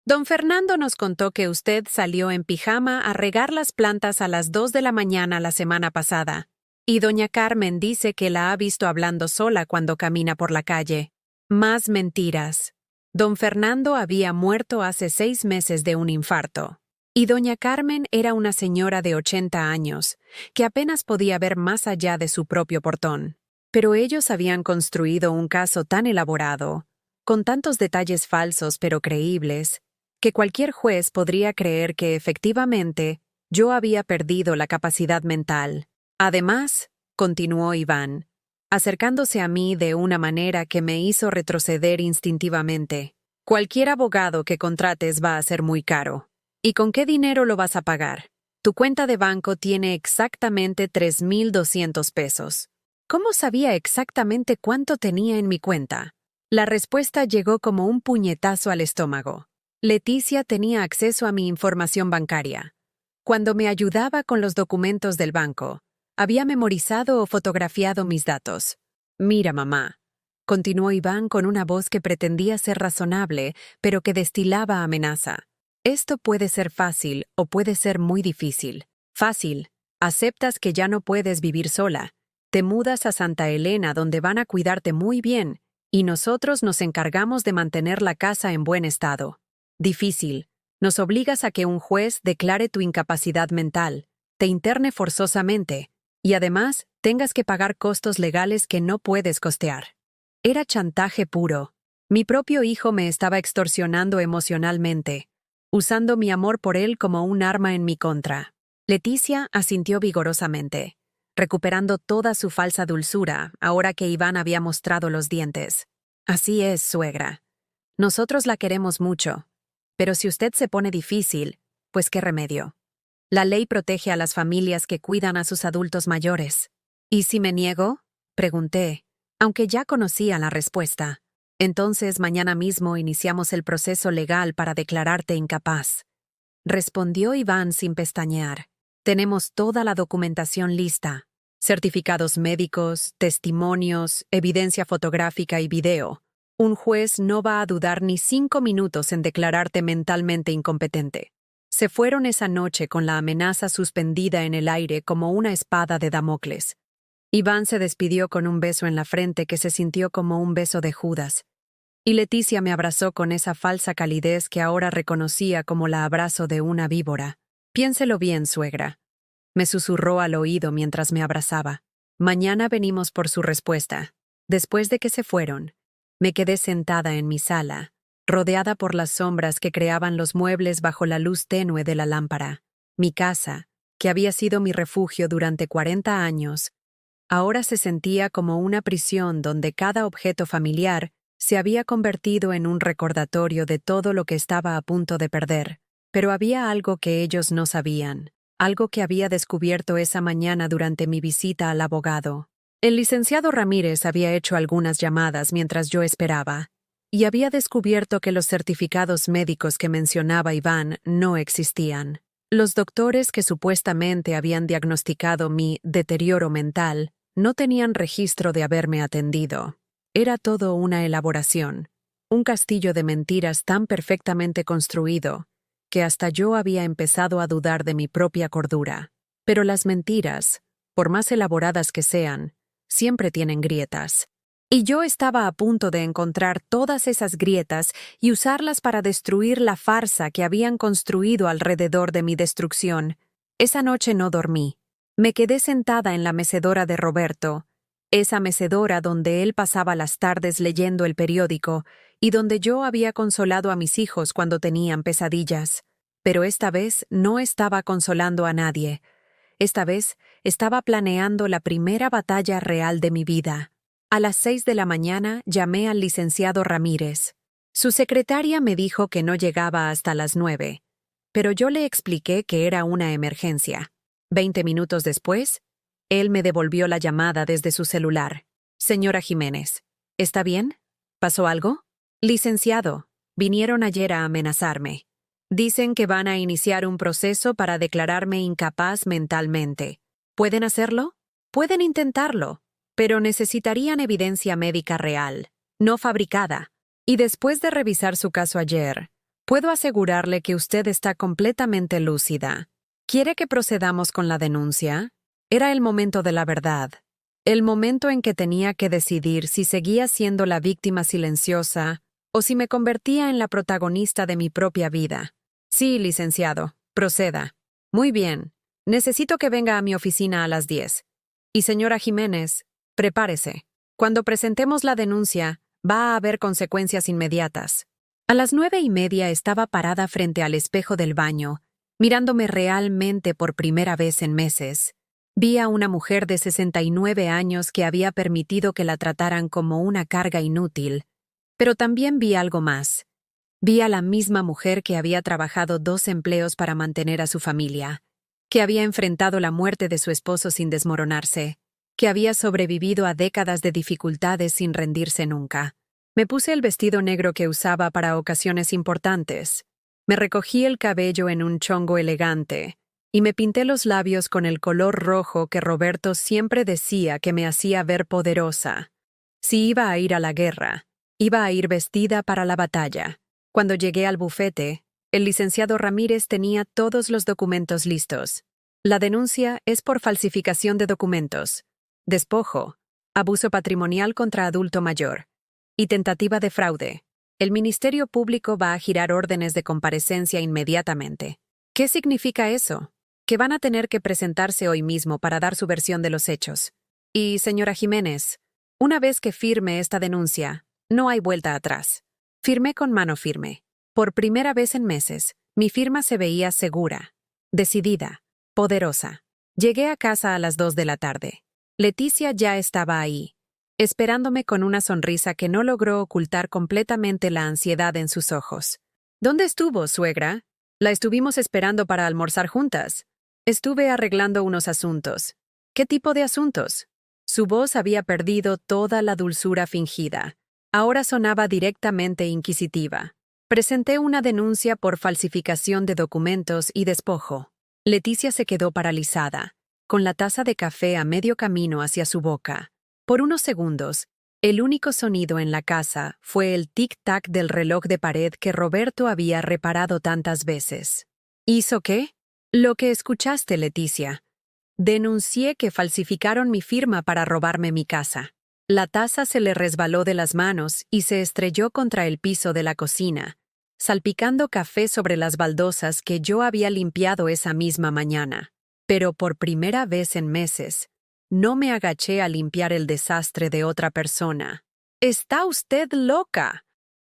Don Fernando nos contó que usted salió en pijama a regar las plantas a las 2 de la mañana la semana pasada. Y doña Carmen dice que la ha visto hablando sola cuando camina por la calle. Más mentiras. Don Fernando había muerto hace 6 meses de un infarto. Y doña Carmen era una señora de 80 años, que apenas podía ver más allá de su propio portón. Pero ellos habían construido un caso tan elaborado, con tantos detalles falsos pero creíbles, que cualquier juez podría creer que efectivamente yo había perdido la capacidad mental. Además, continuó Iván, acercándose a mí de una manera que me hizo retroceder instintivamente. Cualquier abogado que contrates va a ser muy caro. ¿Y con qué dinero lo vas a pagar? Tu cuenta de banco tiene exactamente 3,200 pesos. ¿Cómo sabía exactamente cuánto tenía en mi cuenta? La respuesta llegó como un puñetazo al estómago. Leticia tenía acceso a mi información bancaria. Cuando me ayudaba con los documentos del banco, había memorizado o fotografiado mis datos. Mira, mamá, continuó Iván con una voz que pretendía ser razonable, pero que destilaba amenaza. Esto puede ser fácil o puede ser muy difícil. Fácil, aceptas que ya no puedes vivir sola. Te mudas a Santa Elena donde van a cuidarte muy bien, y nosotros nos encargamos de mantener la casa en buen estado. Difícil, nos obligas a que un juez declare tu incapacidad mental, te interne forzosamente, y además tengas que pagar costos legales que no puedes costear. Era chantaje puro. Mi propio hijo me estaba extorsionando emocionalmente, usando mi amor por él como un arma en mi contra. Leticia asintió vigorosamente. recuperando toda su falsa dulzura ahora que Iván había mostrado los dientes. Así es, suegra. Nosotros la queremos mucho. Pero si usted se pone difícil, pues qué remedio. La ley protege a las familias que cuidan a sus adultos mayores. ¿Y si me niego? Pregunté, aunque ya conocía la respuesta. Entonces mañana mismo iniciamos el proceso legal para declararte incapaz. Respondió Iván sin pestañear. Tenemos toda la documentación lista. Certificados médicos, testimonios, evidencia fotográfica y video. Un juez no va a dudar ni 5 minutos en declararte mentalmente incompetente. Se fueron esa noche con la amenaza suspendida en el aire como una espada de Damocles. Iván se despidió con un beso en la frente que se sintió como un beso de Judas. Y Leticia me abrazó con esa falsa calidez que ahora reconocía como la abrazo de una víbora. Piénselo bien, suegra. Me susurró al oído mientras me abrazaba. Mañana venimos por su respuesta. Después de que se fueron, me quedé sentada en mi sala, rodeada por las sombras que creaban los muebles bajo la luz tenue de la lámpara. Mi casa, que había sido mi refugio durante 40 años, ahora se sentía como una prisión donde cada objeto familiar se había convertido en un recordatorio de todo lo que estaba a punto de perder. Pero había algo que ellos no sabían, algo que había descubierto esa mañana durante mi visita al abogado. El licenciado Ramírez había hecho algunas llamadas mientras yo esperaba, y había descubierto que los certificados médicos que mencionaba Iván no existían. Los doctores que supuestamente habían diagnosticado mi deterioro mental no tenían registro de haberme atendido. Era todo una elaboración, un castillo de mentiras tan perfectamente construido que hasta yo había empezado a dudar de mi propia cordura. Pero las mentiras, por más elaboradas que sean, siempre tienen grietas. Y yo estaba a punto de encontrar todas esas grietas y usarlas para destruir la farsa que habían construido alrededor de mi destrucción. Esa noche no dormí. Me quedé sentada en la mecedora de Roberto, esa mecedora donde él pasaba las tardes leyendo el periódico y donde yo había consolado a mis hijos cuando tenían pesadillas. Pero esta vez no estaba consolando a nadie. Esta vez estaba planeando la primera batalla real de mi vida. A las 6 de la mañana llamé al licenciado Ramírez. Su secretaria me dijo que no llegaba hasta las 9, pero yo le expliqué que era una emergencia. 20 minutos después, él me devolvió la llamada desde su celular. Señora Jiménez, ¿está bien? ¿Pasó algo? Licenciado, vinieron ayer a amenazarme. Dicen que van a iniciar un proceso para declararme incapaz mentalmente. ¿Pueden hacerlo? Pueden intentarlo, pero necesitarían evidencia médica real, no fabricada. Y después de revisar su caso ayer, puedo asegurarle que usted está completamente lúcida. ¿Quiere que procedamos con la denuncia? Era el momento de la verdad, el momento en que tenía que decidir si seguía siendo la víctima silenciosa o si me convertía en la protagonista de mi propia vida. Sí, licenciado, proceda. Muy bien, necesito que venga a mi oficina a las 10. Y señora Jiménez, prepárese. Cuando presentemos la denuncia, va a haber consecuencias inmediatas. A las 9:30 estaba parada frente al espejo del baño, mirándome realmente por primera vez en meses. Vi a una mujer de 69 años que había permitido que la trataran como una carga inútil. Pero también vi algo más. Vi a la misma mujer que había trabajado 2 empleos para mantener a su familia, que había enfrentado la muerte de su esposo sin desmoronarse, que había sobrevivido a décadas de dificultades sin rendirse nunca. Me puse el vestido negro que usaba para ocasiones importantes. Me recogí el cabello en un chongo elegante y me pinté los labios con el color rojo que Roberto siempre decía que me hacía ver poderosa. Si iba a ir a la guerra, iba a ir vestida para la batalla. Cuando llegué al bufete, el licenciado Ramírez tenía todos los documentos listos. La denuncia es por falsificación de documentos, despojo, abuso patrimonial contra adulto mayor y tentativa de fraude. El Ministerio Público va a girar órdenes de comparecencia inmediatamente. ¿Qué significa eso? Que van a tener que presentarse hoy mismo para dar su versión de los hechos. Y, señora Jiménez, una vez que firme esta denuncia, no hay vuelta atrás. Firmé con mano firme. Por primera vez en meses, mi firma se veía segura, decidida, poderosa. Llegué a casa a las 2 de la tarde. Leticia ya estaba ahí, esperándome con una sonrisa que no logró ocultar completamente la ansiedad en sus ojos. ¿Dónde estuvo, suegra? La estuvimos esperando para almorzar juntas. Estuve arreglando unos asuntos. ¿Qué tipo de asuntos? Su voz había perdido toda la dulzura fingida. Ahora sonaba directamente inquisitiva. Presenté una denuncia por falsificación de documentos y despojo. Leticia se quedó paralizada, con la taza de café a medio camino hacia su boca. Por unos segundos, el único sonido en la casa fue el tic-tac del reloj de pared que Roberto había reparado tantas veces. ¿Hizo qué? Lo que escuchaste, Leticia. Denuncié que falsificaron mi firma para robarme mi casa. La taza se le resbaló de las manos y se estrelló contra el piso de la cocina, salpicando café sobre las baldosas que yo había limpiado esa misma mañana. Pero por primera vez en meses, no me agaché a limpiar el desastre de otra persona. «¡Está usted loca!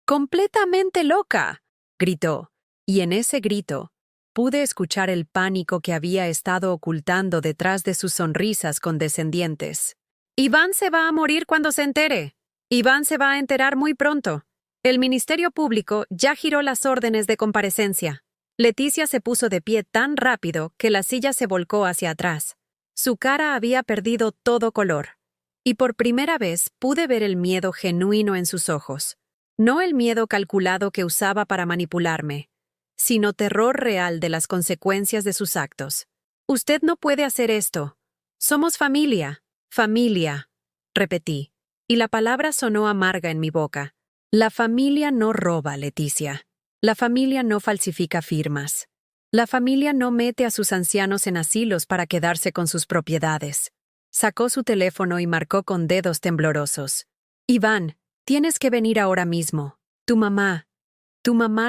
¡Completamente loca!», gritó, y en ese grito pude escuchar el pánico que había estado ocultando detrás de sus sonrisas condescendientes. «Iván se va a morir cuando se entere. Iván se va a enterar muy pronto. El Ministerio Público ya giró las órdenes de comparecencia». Leticia se puso de pie tan rápido que la silla se volcó hacia atrás. Su cara había perdido todo color, y por primera vez pude ver el miedo genuino en sus ojos. No el miedo calculado que usaba para manipularme, sino terror real de las consecuencias de sus actos. «Usted no puede hacer esto. Somos familia. Familia», repetí, y la palabra sonó amarga en mi boca. La familia no roba, Leticia. La familia no falsifica firmas. La familia no mete a sus ancianos en asilos para quedarse con sus propiedades. Sacó su teléfono y marcó con dedos temblorosos. «Iván, tienes que venir ahora mismo. Tu mamá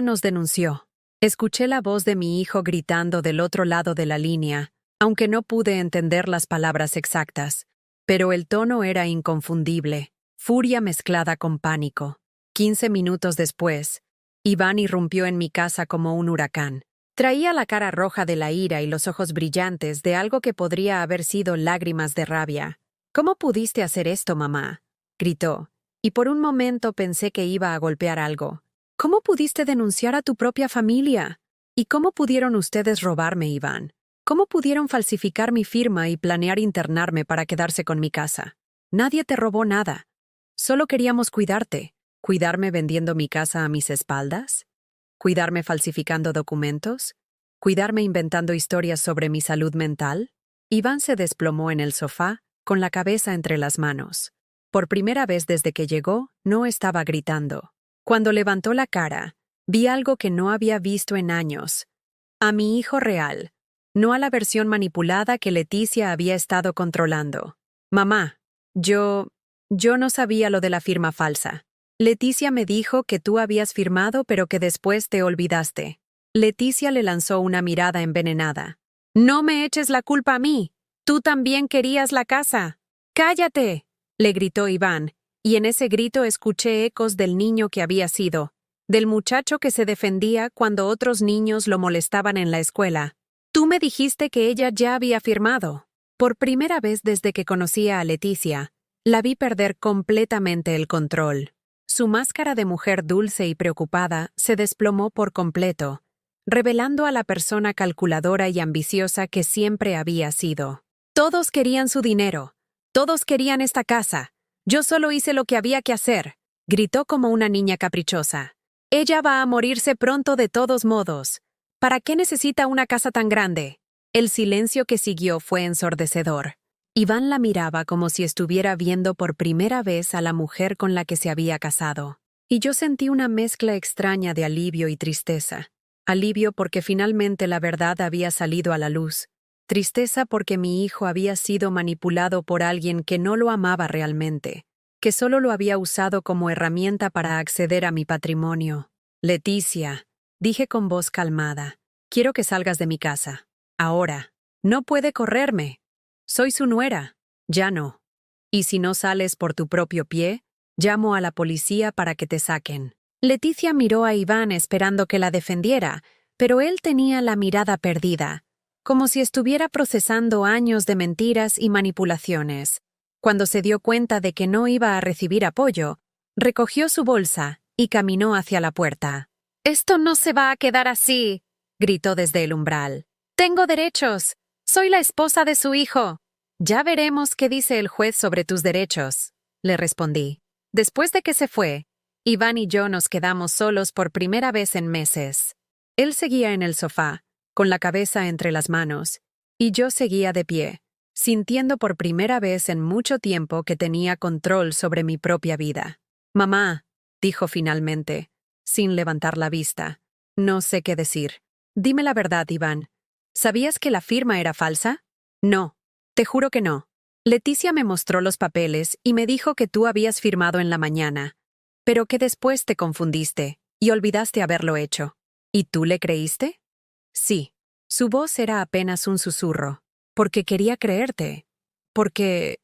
nos denunció». Escuché la voz de mi hijo gritando del otro lado de la línea, aunque no pude entender las palabras exactas. Pero el tono era inconfundible, furia mezclada con pánico. 15 minutos después, Iván irrumpió en mi casa como un huracán. Traía la cara roja de la ira y los ojos brillantes de algo que podría haber sido lágrimas de rabia. «¿Cómo pudiste hacer esto, mamá?», gritó, y por un momento pensé que iba a golpear algo. «¿Cómo pudiste denunciar a tu propia familia? ¿Y cómo pudieron ustedes robarme, Iván? ¿Cómo pudieron falsificar mi firma y planear internarme para quedarse con mi casa? Nadie te robó nada. Solo queríamos cuidarte. ¿Cuidarme vendiendo mi casa a mis espaldas? ¿Cuidarme falsificando documentos? ¿Cuidarme inventando historias sobre mi salud mental?» Iván se desplomó en el sofá, con la cabeza entre las manos. Por primera vez desde que llegó, no estaba gritando. Cuando levantó la cara, vi algo que no había visto en años. A mi hijo real, no a la versión manipulada que Leticia había estado controlando. «Mamá, yo no sabía lo de la firma falsa. Leticia me dijo que tú habías firmado pero que después te olvidaste». Leticia le lanzó una mirada envenenada. «No me eches la culpa a mí. Tú también querías la casa». «¡Cállate!», le gritó Iván, y en ese grito escuché ecos del niño que había sido, del muchacho que se defendía cuando otros niños lo molestaban en la escuela. «Tú me dijiste que ella ya había firmado». Por primera vez desde que conocía a Leticia, la vi perder completamente el control. Su máscara de mujer dulce y preocupada se desplomó por completo, revelando a la persona calculadora y ambiciosa que siempre había sido. «Todos querían su dinero. Todos querían esta casa. Yo solo hice lo que había que hacer», gritó como una niña caprichosa. «Ella va a morirse pronto de todos modos. ¿Para qué necesita una casa tan grande?». El silencio que siguió fue ensordecedor. Iván la miraba como si estuviera viendo por primera vez a la mujer con la que se había casado. Y yo sentí una mezcla extraña de alivio y tristeza. Alivio porque finalmente la verdad había salido a la luz. Tristeza porque mi hijo había sido manipulado por alguien que no lo amaba realmente, que solo lo había usado como herramienta para acceder a mi patrimonio. «Leticia», dije con voz calmada, «quiero que salgas de mi casa. Ahora. No puede correrme. Soy su nuera. Ya no. Y si no sales por tu propio pie, llamo a la policía para que te saquen». Leticia miró a Iván esperando que la defendiera, pero él tenía la mirada perdida. como si estuviera procesando años de mentiras y manipulaciones. Cuando se dio cuenta de que no iba a recibir apoyo, recogió su bolsa y caminó hacia la puerta. «Esto no se va a quedar así», gritó desde el umbral. «Tengo derechos. Soy la esposa de su hijo». «Ya veremos qué dice el juez sobre tus derechos», le respondí. Después de que se fue, Iván y yo nos quedamos solos por primera vez en meses. Él seguía en el sofá, con la cabeza entre las manos, y yo seguía de pie, sintiendo por primera vez en mucho tiempo que tenía control sobre mi propia vida. «Mamá», dijo finalmente, sin levantar la vista. «No sé qué decir. Dime la verdad, Iván. ¿Sabías que la firma era falsa?» «No, te juro que no. Leticia me mostró los papeles y me dijo que tú habías firmado en la mañana, pero que después te confundiste y olvidaste haberlo hecho. ¿Y tú le creíste?» «Sí». Su voz era apenas un susurro. «Porque quería creerte. Porque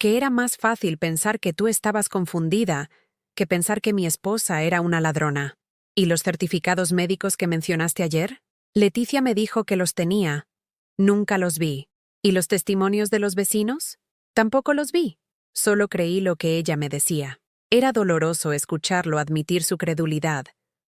era más fácil pensar que tú estabas confundida que pensar que mi esposa era una ladrona». «¿Y los certificados médicos que mencionaste ayer?» «Leticia me dijo que los tenía. Nunca los vi. ¿Y los testimonios de los vecinos?» «Tampoco los vi. Solo creí lo que ella me decía». Era doloroso escucharlo admitir su credulidad,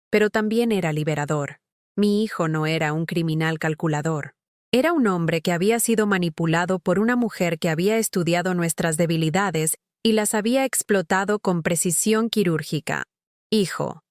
pero también era liberador. Mi hijo no era un criminal calculador. Era un hombre que había sido manipulado por una mujer que había estudiado nuestras debilidades y las había explotado con precisión quirúrgica. «Hijo»,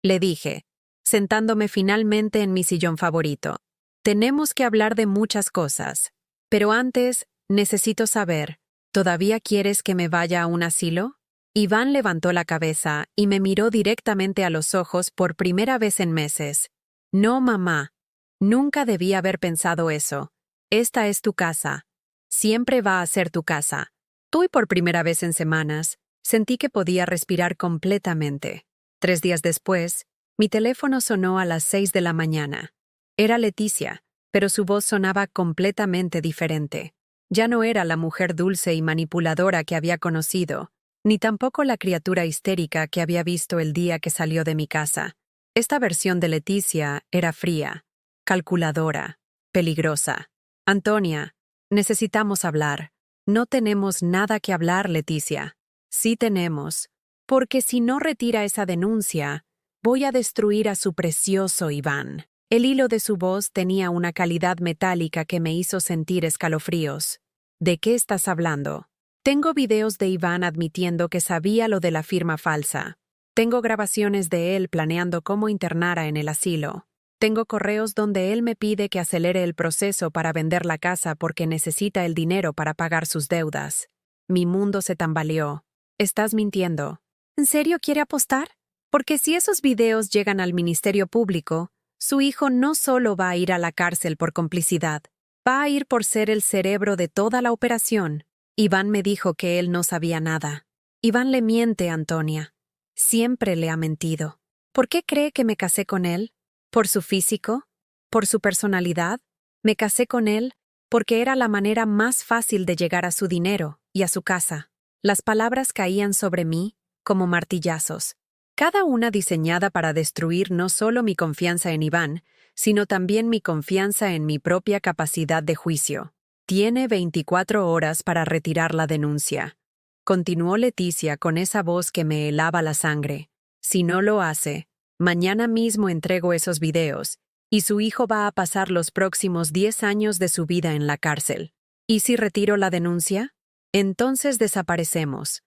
le dije, sentándome finalmente en mi sillón favorito, «tenemos que hablar de muchas cosas. Pero antes, necesito saber, ¿todavía quieres que me vaya a un asilo?» Iván levantó la cabeza y me miró directamente a los ojos por primera vez en meses. «No, mamá. Nunca debí haber pensado eso. Esta es tu casa. Siempre va a ser tu casa». Hoy por primera vez en semanas, sentí que podía respirar completamente. 3 días después, mi teléfono sonó a las 6 de la mañana. Era Leticia, pero su voz sonaba completamente diferente. Ya no era la mujer dulce y manipuladora que había conocido, ni tampoco la criatura histérica que había visto el día que salió de mi casa. Esta versión de Leticia era fría, calculadora, peligrosa. «Antonia, necesitamos hablar». «No tenemos nada que hablar, Leticia». «Sí tenemos, porque si no retira esa denuncia, voy a destruir a su precioso Iván». El hilo de su voz tenía una calidad metálica que me hizo sentir escalofríos. «¿De qué estás hablando?» «Tengo videos de Iván admitiendo que sabía lo de la firma falsa. Tengo grabaciones de él planeando cómo internara en el asilo. Tengo correos donde él me pide que acelere el proceso para vender la casa porque necesita el dinero para pagar sus deudas». Mi mundo se tambaleó. «Estás mintiendo». «¿En serio quiere apostar? Porque si esos videos llegan al Ministerio Público, su hijo no solo va a ir a la cárcel por complicidad, va a ir por ser el cerebro de toda la operación». Iván me dijo que él no sabía nada. Iván le miente, Antonia. Siempre le ha mentido. ¿Por qué cree que me casé con él? ¿Por su físico? ¿Por su personalidad? Me casé con él porque era la manera más fácil de llegar a su dinero y a su casa. Las palabras caían sobre mí como martillazos, cada una diseñada para destruir no solo mi confianza en Iván, sino también mi confianza en mi propia capacidad de juicio. «Tiene 24 horas para retirar la denuncia», continuó Leticia con esa voz que me helaba la sangre. «Si no lo hace, mañana mismo entrego esos videos, y su hijo va a pasar los próximos 10 años de su vida en la cárcel. ¿Y si retiro la denuncia? Entonces desaparecemos.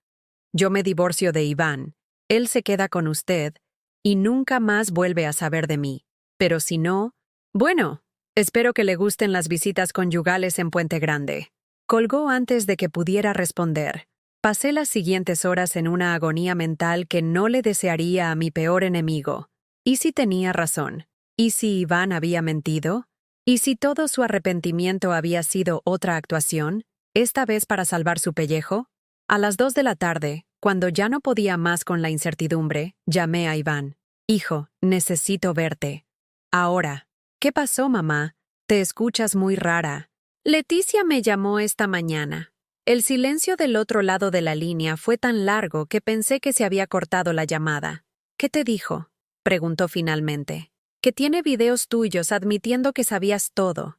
Yo me divorcio de Iván, él se queda con usted, y nunca más vuelve a saber de mí. Pero si no, bueno, espero que le gusten las visitas conyugales en Puente Grande». Colgó antes de que pudiera responder. Pasé las siguientes horas en una agonía mental que no le desearía a mi peor enemigo. ¿Y si tenía razón? ¿Y si Iván había mentido? ¿Y si todo su arrepentimiento había sido otra actuación, esta vez para salvar su pellejo? A las 2 de la tarde, cuando ya no podía más con la incertidumbre, llamé a Iván. «Hijo, necesito verte». «Ahora». «¿Qué pasó, mamá? Te escuchas muy rara». «Leticia me llamó esta mañana». El silencio del otro lado de la línea fue tan largo que pensé que se había cortado la llamada. «¿Qué te dijo?», preguntó finalmente. «Que tiene videos tuyos admitiendo que sabías todo.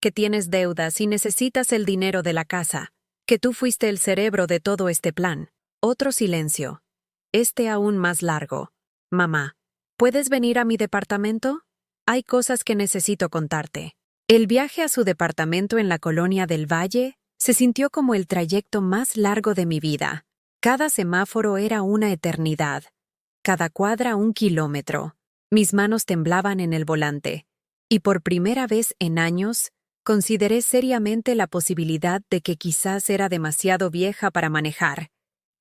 que tienes deudas y necesitas el dinero de la casa, que tú fuiste el cerebro de todo este plan. Otro silencio. Este aún más largo. Mamá, ¿puedes venir a mi departamento? Hay cosas que necesito contarte. El viaje a su departamento en la colonia del Valle se sintió como el trayecto más largo de mi vida. Cada semáforo era una eternidad, cada cuadra un kilómetro. Mis manos temblaban en el volante, y por primera vez en años, consideré seriamente la posibilidad de que quizás era demasiado vieja para manejar.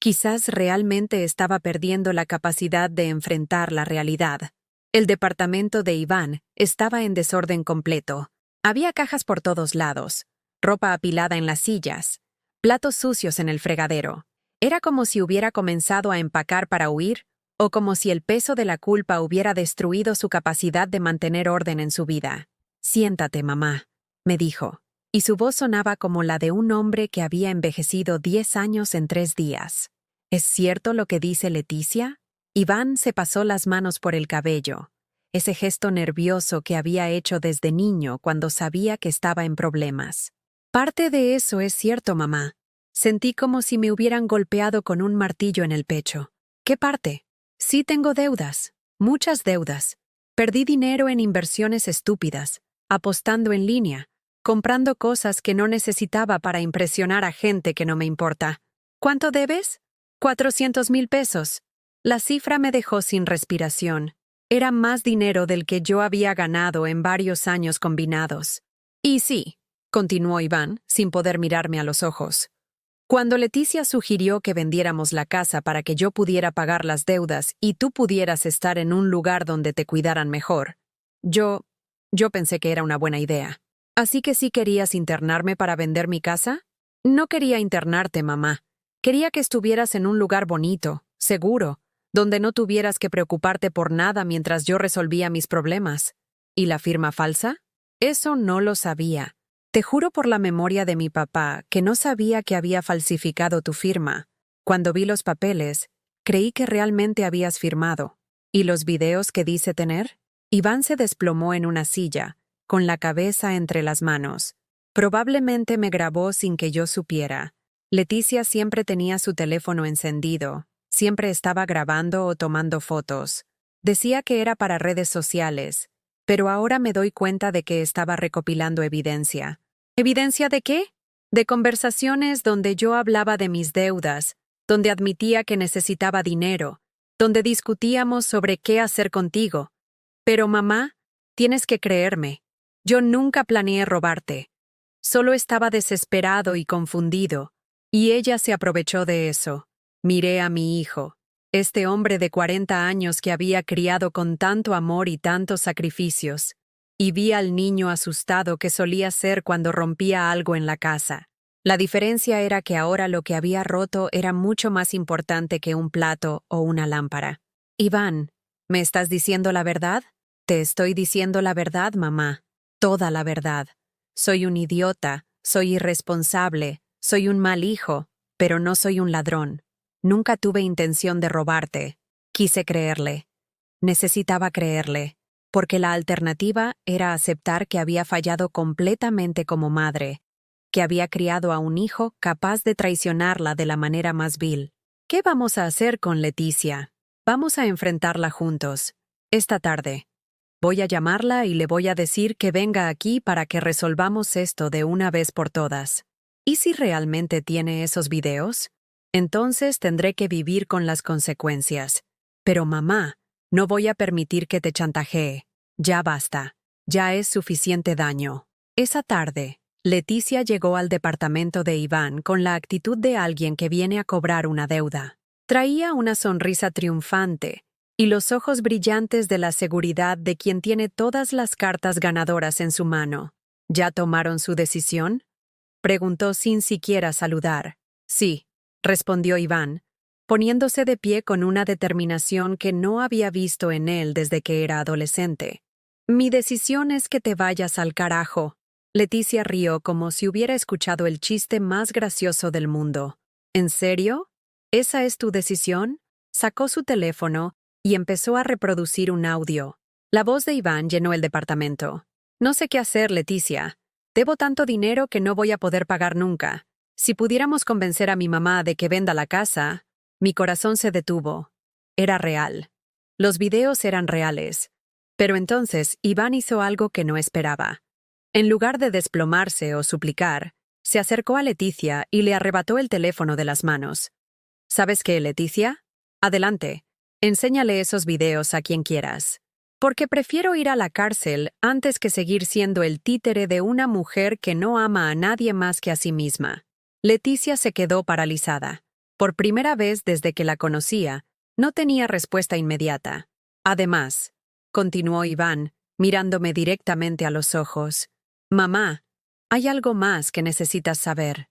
Quizás realmente estaba perdiendo la capacidad de enfrentar la realidad. El departamento de Iván estaba en desorden completo. Había cajas por todos lados, ropa apilada en las sillas, platos sucios en el fregadero. Era como si hubiera comenzado a empacar para huir, o como si el peso de la culpa hubiera destruido su capacidad de mantener orden en su vida. «Siéntate, mamá», me dijo, y su voz sonaba como la de un hombre que había envejecido 10 años en 3 días. ¿Es cierto lo que dice Leticia? Iván se pasó las manos por el cabello, ese gesto nervioso que había hecho desde niño cuando sabía que estaba en problemas. Parte de eso es cierto, mamá. Sentí como si me hubieran golpeado con un martillo en el pecho. ¿Qué parte? Sí tengo deudas, muchas deudas. Perdí dinero en inversiones estúpidas, apostando en línea, comprando cosas que no necesitaba para impresionar a gente que no me importa. ¿Cuánto debes? 400,000 pesos. La cifra me dejó sin respiración. Era más dinero del que yo había ganado en varios años combinados. Y sí, continuó Iván, sin poder mirarme a los ojos. Cuando Leticia sugirió que vendiéramos la casa para que yo pudiera pagar las deudas y tú pudieras estar en un lugar donde te cuidaran mejor, yo pensé que era una buena idea. ¿Así que sí querías internarme para vender mi casa? No quería internarte, mamá. Quería que estuvieras en un lugar bonito, seguro, donde no tuvieras que preocuparte por nada mientras yo resolvía mis problemas. ¿Y la firma falsa? Eso no lo sabía. Te juro por la memoria de mi papá que no sabía que había falsificado tu firma. Cuando vi los papeles, creí que realmente habías firmado. ¿Y los videos que dice tener? Iván se desplomó en una silla, con la cabeza entre las manos. Probablemente me grabó sin que yo supiera. Leticia siempre tenía su teléfono encendido, siempre estaba grabando o tomando fotos. Decía que era para redes sociales, pero ahora me doy cuenta de que estaba recopilando evidencia. ¿Evidencia de qué? De conversaciones donde yo hablaba de mis deudas, donde admitía que necesitaba dinero, donde discutíamos sobre qué hacer contigo. Pero mamá, tienes que creerme. Yo nunca planeé robarte. Solo estaba desesperado y confundido, y ella se aprovechó de eso. Miré a mi hijo, este hombre de 40 años que había criado con tanto amor y tantos sacrificios, y vi al niño asustado que solía ser cuando rompía algo en la casa. La diferencia era que ahora lo que había roto era mucho más importante que un plato o una lámpara. Iván, ¿me estás diciendo la verdad? Te estoy diciendo la verdad, mamá. Toda la verdad. Soy un idiota, soy irresponsable, soy un mal hijo, pero no soy un ladrón. Nunca tuve intención de robarte. Quise creerle. Necesitaba creerle, porque la alternativa era aceptar que había fallado completamente como madre, que había criado a un hijo capaz de traicionarla de la manera más vil. ¿Qué vamos a hacer con Leticia? Vamos a enfrentarla juntos. Esta tarde. Voy a llamarla y le voy a decir que venga aquí para que resolvamos esto de una vez por todas. ¿Y si realmente tiene esos videos? Entonces tendré que vivir con las consecuencias. Pero mamá, no voy a permitir que te chantajee. Ya basta. Ya es suficiente daño. Esa tarde, Leticia llegó al departamento de Iván con la actitud de alguien que viene a cobrar una deuda. Traía una sonrisa triunfante y los ojos brillantes de la seguridad de quien tiene todas las cartas ganadoras en su mano. ¿Ya tomaron su decisión? Preguntó sin siquiera saludar. Sí, respondió Iván, poniéndose de pie con una determinación que no había visto en él desde que era adolescente. Mi decisión es que te vayas al carajo. Leticia rió como si hubiera escuchado el chiste más gracioso del mundo. ¿En serio? ¿Esa es tu decisión? Sacó su teléfono y empezó a reproducir un audio. La voz de Iván llenó el departamento. No sé qué hacer, Leticia. Debo tanto dinero que no voy a poder pagar nunca. Si pudiéramos convencer a mi mamá de que venda la casa, mi corazón se detuvo. Era real. Los videos eran reales. Pero entonces Iván hizo algo que no esperaba. En lugar de desplomarse o suplicar, se acercó a Leticia y le arrebató el teléfono de las manos. ¿Sabes qué, Leticia? Adelante. Enséñale esos videos a quien quieras. Porque prefiero ir a la cárcel antes que seguir siendo el títere de una mujer que no ama a nadie más que a sí misma. Leticia se quedó paralizada. Por primera vez desde que la conocía, no tenía respuesta inmediata. Además, continuó Iván, mirándome directamente a los ojos. Mamá, hay algo más que necesitas saber.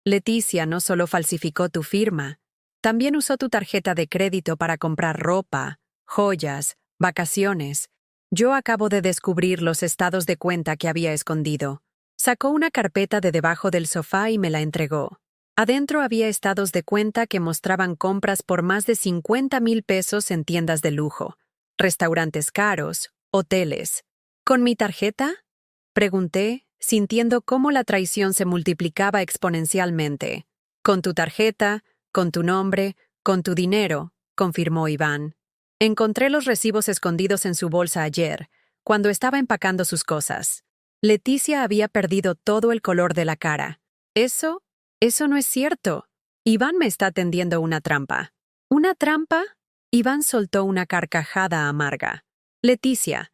Leticia no solo falsificó tu firma, también usó tu tarjeta de crédito para comprar ropa, joyas, vacaciones. Yo acabo de descubrir los estados de cuenta que había escondido. Sacó una carpeta de debajo del sofá y me la entregó. Adentro había estados de cuenta que mostraban compras por más de 50,000 pesos en tiendas de lujo, restaurantes caros, hoteles. ¿Con mi tarjeta? Pregunté, sintiendo cómo la traición se multiplicaba exponencialmente. Con tu tarjeta, con tu nombre, con tu dinero, confirmó Iván. Encontré los recibos escondidos en su bolsa ayer, cuando estaba empacando sus cosas. Leticia había perdido todo el color de la cara. Eso no es cierto. Iván me está tendiendo una trampa. ¿Una trampa? Iván soltó una carcajada amarga. Leticia,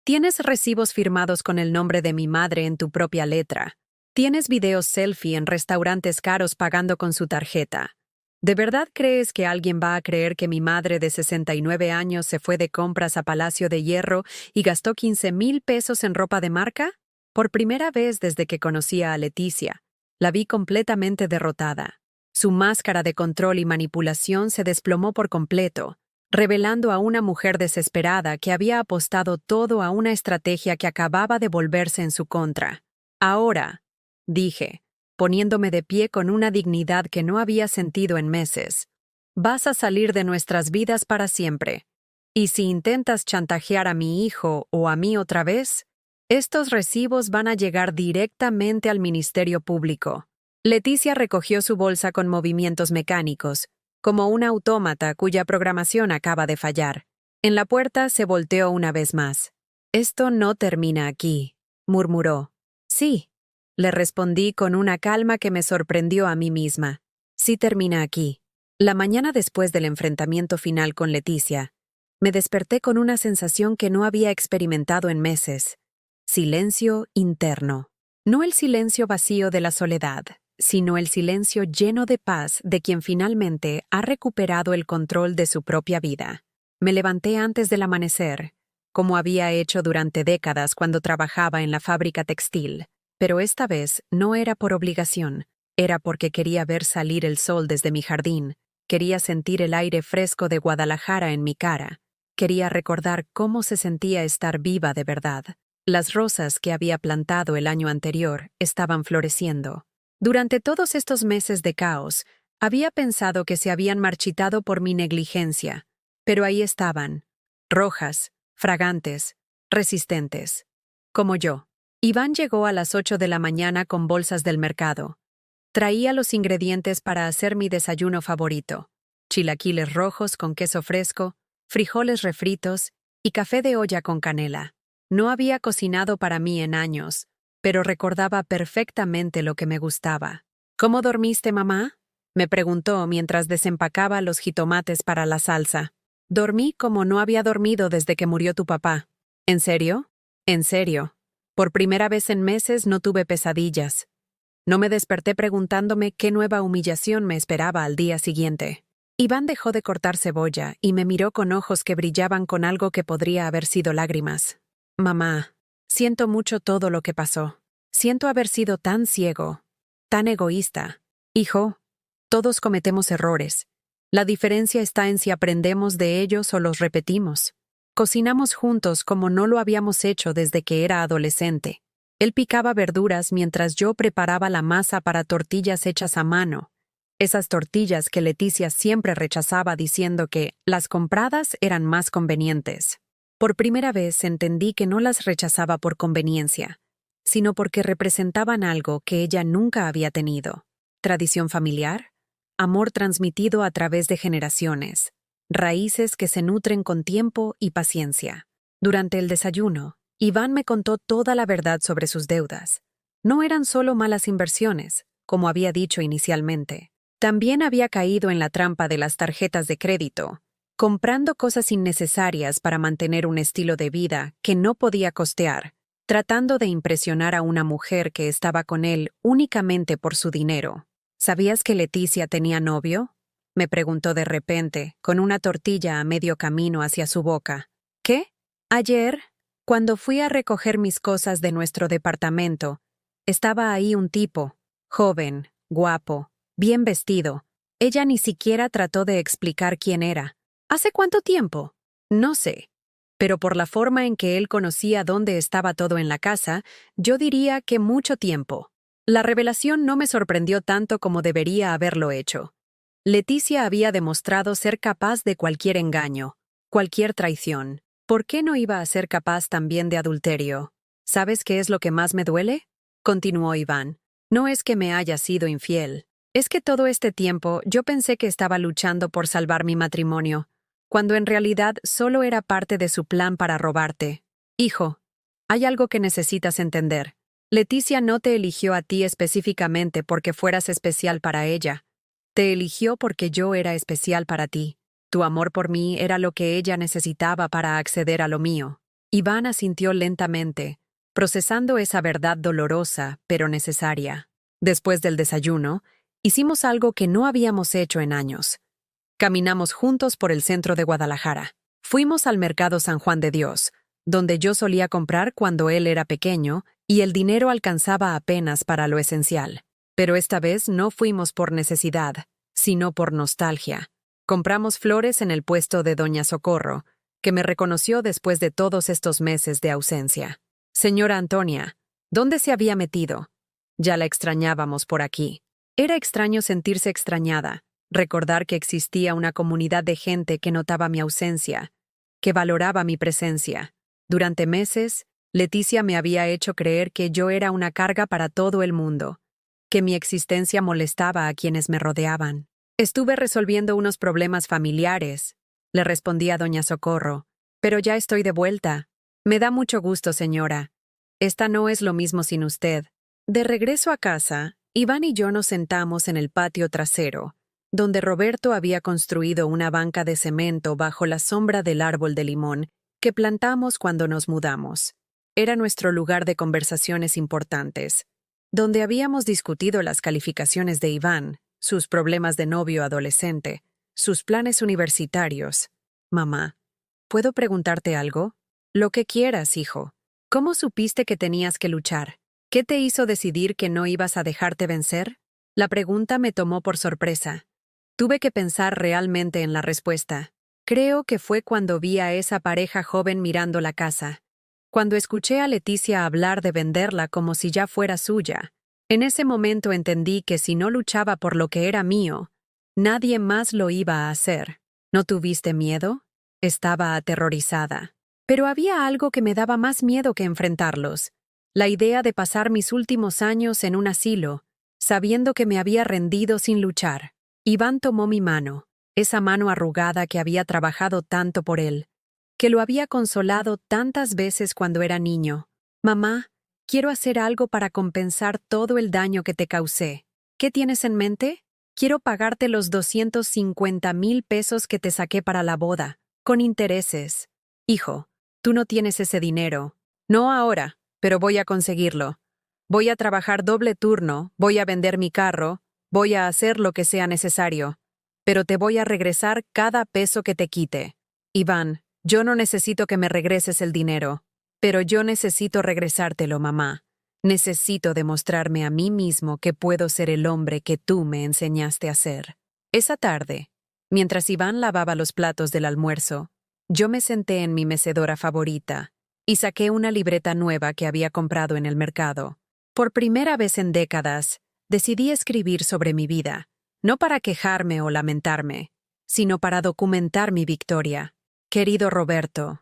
tienes recibos firmados con el nombre de mi madre en tu propia letra. Tienes videos selfie en restaurantes caros pagando con su tarjeta. ¿De verdad crees que alguien va a creer que mi madre de 69 años se fue de compras a Palacio de Hierro y gastó 15,000 pesos en ropa de marca? Por primera vez desde que conocía a Leticia, la vi completamente derrotada. Su máscara de control y manipulación se desplomó por completo, revelando a una mujer desesperada que había apostado todo a una estrategia que acababa de volverse en su contra. Ahora, dije, poniéndome de pie con una dignidad que no había sentido en meses, vas a salir de nuestras vidas para siempre. Y si intentas chantajear a mi hijo o a mí otra vez, estos recibos van a llegar directamente al Ministerio Público. Leticia recogió su bolsa con movimientos mecánicos, como un autómata cuya programación acaba de fallar. En la puerta se volteó una vez más. «Esto no termina aquí», murmuró. «Sí», le respondí con una calma que me sorprendió a mí misma. «Sí termina aquí». La mañana después del enfrentamiento final con Leticia, me desperté con una sensación que no había experimentado en meses. Silencio interno. No el silencio vacío de la soledad, sino el silencio lleno de paz de quien finalmente ha recuperado el control de su propia vida. Me levanté antes del amanecer, como había hecho durante décadas cuando trabajaba en la fábrica textil, pero esta vez no era por obligación, era porque quería ver salir el sol desde mi jardín, quería sentir el aire fresco de Guadalajara en mi cara, quería recordar cómo se sentía estar viva de verdad. Las rosas que había plantado el año anterior estaban floreciendo. Durante todos estos meses de caos, había pensado que se habían marchitado por mi negligencia, pero ahí estaban, rojas, fragantes, resistentes. Como yo. Iván llegó a las 8 de la mañana con bolsas del mercado. Traía los ingredientes para hacer mi desayuno favorito: chilaquiles rojos con queso fresco, frijoles refritos y café de olla con canela. No había cocinado para mí en años, pero recordaba perfectamente lo que me gustaba. «¿Cómo dormiste, mamá?», me preguntó mientras desempacaba los jitomates para la salsa. «Dormí como no había dormido desde que murió tu papá». «¿En serio?». «En serio. Por primera vez en meses no tuve pesadillas. No me desperté preguntándome qué nueva humillación me esperaba al día siguiente». Iván dejó de cortar cebolla y me miró con ojos que brillaban con algo que podría haber sido lágrimas. «Mamá, siento mucho todo lo que pasó. Siento haber sido tan ciego, tan egoísta. Hijo, todos cometemos errores. La diferencia está en si aprendemos de ellos o los repetimos. Cocinamos juntos como no lo habíamos hecho desde que era adolescente. Él picaba verduras mientras yo preparaba la masa para tortillas hechas a mano. Esas tortillas que Leticia siempre rechazaba diciendo que las compradas eran más convenientes. Por primera vez entendí que no las rechazaba por conveniencia, sino porque representaban algo que ella nunca había tenido. Tradición familiar, amor transmitido a través de generaciones, raíces que se nutren con tiempo y paciencia. Durante el desayuno, Iván me contó toda la verdad sobre sus deudas. No eran solo malas inversiones, como había dicho inicialmente. También había caído en la trampa de las tarjetas de crédito, comprando cosas innecesarias para mantener un estilo de vida que no podía costear, tratando de impresionar a una mujer que estaba con él únicamente por su dinero. ¿Sabías que Leticia tenía novio? Me preguntó de repente, con una tortilla a medio camino hacia su boca. ¿Qué? Ayer, cuando fui a recoger mis cosas de nuestro departamento, estaba ahí un tipo, joven, guapo, bien vestido. Ella ni siquiera trató de explicar quién era. ¿Hace cuánto tiempo? No sé. Pero por la forma en que él conocía dónde estaba todo en la casa, yo diría que mucho tiempo. La revelación no me sorprendió tanto como debería haberlo hecho. Leticia había demostrado ser capaz de cualquier engaño, cualquier traición. ¿Por qué no iba a ser capaz también de adulterio? ¿Sabes qué es lo que más me duele? Continuó Iván. No es que me haya sido infiel. Es que todo este tiempo yo pensé que estaba luchando por salvar mi matrimonio, cuando en realidad solo era parte de su plan para robarte. Hijo, hay algo que necesitas entender. Leticia no te eligió a ti específicamente porque fueras especial para ella. Te eligió porque yo era especial para ti. Tu amor por mí era lo que ella necesitaba para acceder a lo mío. Iván asintió lentamente, procesando esa verdad dolorosa, pero necesaria. Después del desayuno, hicimos algo que no habíamos hecho en años. Caminamos juntos por el centro de Guadalajara. Fuimos al mercado San Juan de Dios, donde yo solía comprar cuando él era pequeño y el dinero alcanzaba apenas para lo esencial. Pero esta vez no fuimos por necesidad, sino por nostalgia. Compramos flores en el puesto de Doña Socorro, que me reconoció después de todos estos meses de ausencia. Señora Antonia, ¿dónde se había metido? Ya la extrañábamos por aquí. Era extraño sentirse extrañada, recordar que existía una comunidad de gente que notaba mi ausencia, que valoraba mi presencia. Durante meses, Leticia me había hecho creer que yo era una carga para todo el mundo, que mi existencia molestaba a quienes me rodeaban. Estuve resolviendo unos problemas familiares, le respondí a Doña Socorro, pero ya estoy de vuelta. Me da mucho gusto, señora. Esta no es lo mismo sin usted. De regreso a casa, Iván y yo nos sentamos en el patio trasero, donde Roberto había construido una banca de cemento bajo la sombra del árbol de limón que plantamos cuando nos mudamos. Era nuestro lugar de conversaciones importantes, donde habíamos discutido las calificaciones de Iván, sus problemas de novio adolescente, sus planes universitarios. Mamá, ¿puedo preguntarte algo? Lo que quieras, hijo. ¿Cómo supiste que tenías que luchar? ¿Qué te hizo decidir que no ibas a dejarte vencer? La pregunta me tomó por sorpresa. Tuve que pensar realmente en la respuesta. Creo que fue cuando vi a esa pareja joven mirando la casa. Cuando escuché a Leticia hablar de venderla como si ya fuera suya. En ese momento entendí que si no luchaba por lo que era mío, nadie más lo iba a hacer. ¿No tuviste miedo? Estaba aterrorizada. Pero había algo que me daba más miedo que enfrentarlos. La idea de pasar mis últimos años en un asilo, sabiendo que me había rendido sin luchar. Iván tomó mi mano, esa mano arrugada que había trabajado tanto por él, que lo había consolado tantas veces cuando era niño. Mamá, quiero hacer algo para compensar todo el daño que te causé. ¿Qué tienes en mente? Quiero pagarte los 250,000 pesos que te saqué para la boda, con intereses. Hijo, tú no tienes ese dinero. No ahora, pero voy a conseguirlo. Voy a trabajar doble turno, voy a vender mi carro, voy a hacer lo que sea necesario. Pero te voy a regresar cada peso que te quite. Iván, yo no necesito que me regreses el dinero, pero yo necesito regresártelo, mamá. Necesito demostrarme a mí mismo que puedo ser el hombre que tú me enseñaste a ser. Esa tarde, mientras Iván lavaba los platos del almuerzo, yo me senté en mi mecedora favorita y saqué una libreta nueva que había comprado en el mercado. Por primera vez en décadas, decidí escribir sobre mi vida, no para quejarme o lamentarme, sino para documentar mi victoria. Querido Roberto,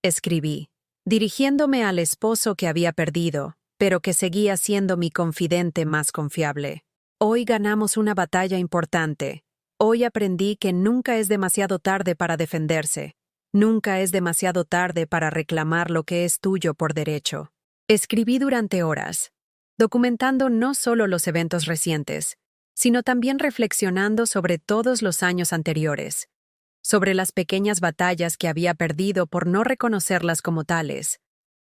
escribí, dirigiéndome al esposo que había perdido, pero que seguía siendo mi confidente más confiable. Hoy ganamos una batalla importante. Hoy aprendí que nunca es demasiado tarde para defenderse. Nunca es demasiado tarde para reclamar lo que es tuyo por derecho. Escribí durante horas, documentando no solo los eventos recientes, sino también reflexionando sobre todos los años anteriores, sobre las pequeñas batallas que había perdido por no reconocerlas como tales,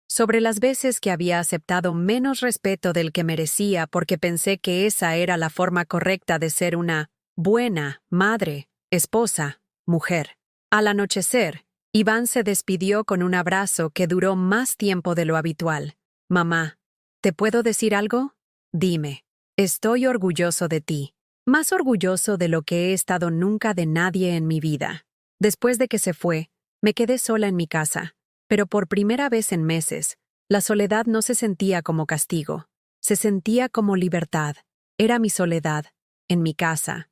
sobre las veces que había aceptado menos respeto del que merecía porque pensé que esa era la forma correcta de ser una buena madre, esposa, mujer. Al anochecer, Iván se despidió con un abrazo que duró más tiempo de lo habitual. Mamá, ¿te puedo decir algo? Dime. Estoy orgulloso de ti. Más orgulloso de lo que he estado nunca de nadie en mi vida. Después de que se fue, me quedé sola en mi casa, pero por primera vez en meses, la soledad no se sentía como castigo, se sentía como libertad. Era mi soledad, en mi casa,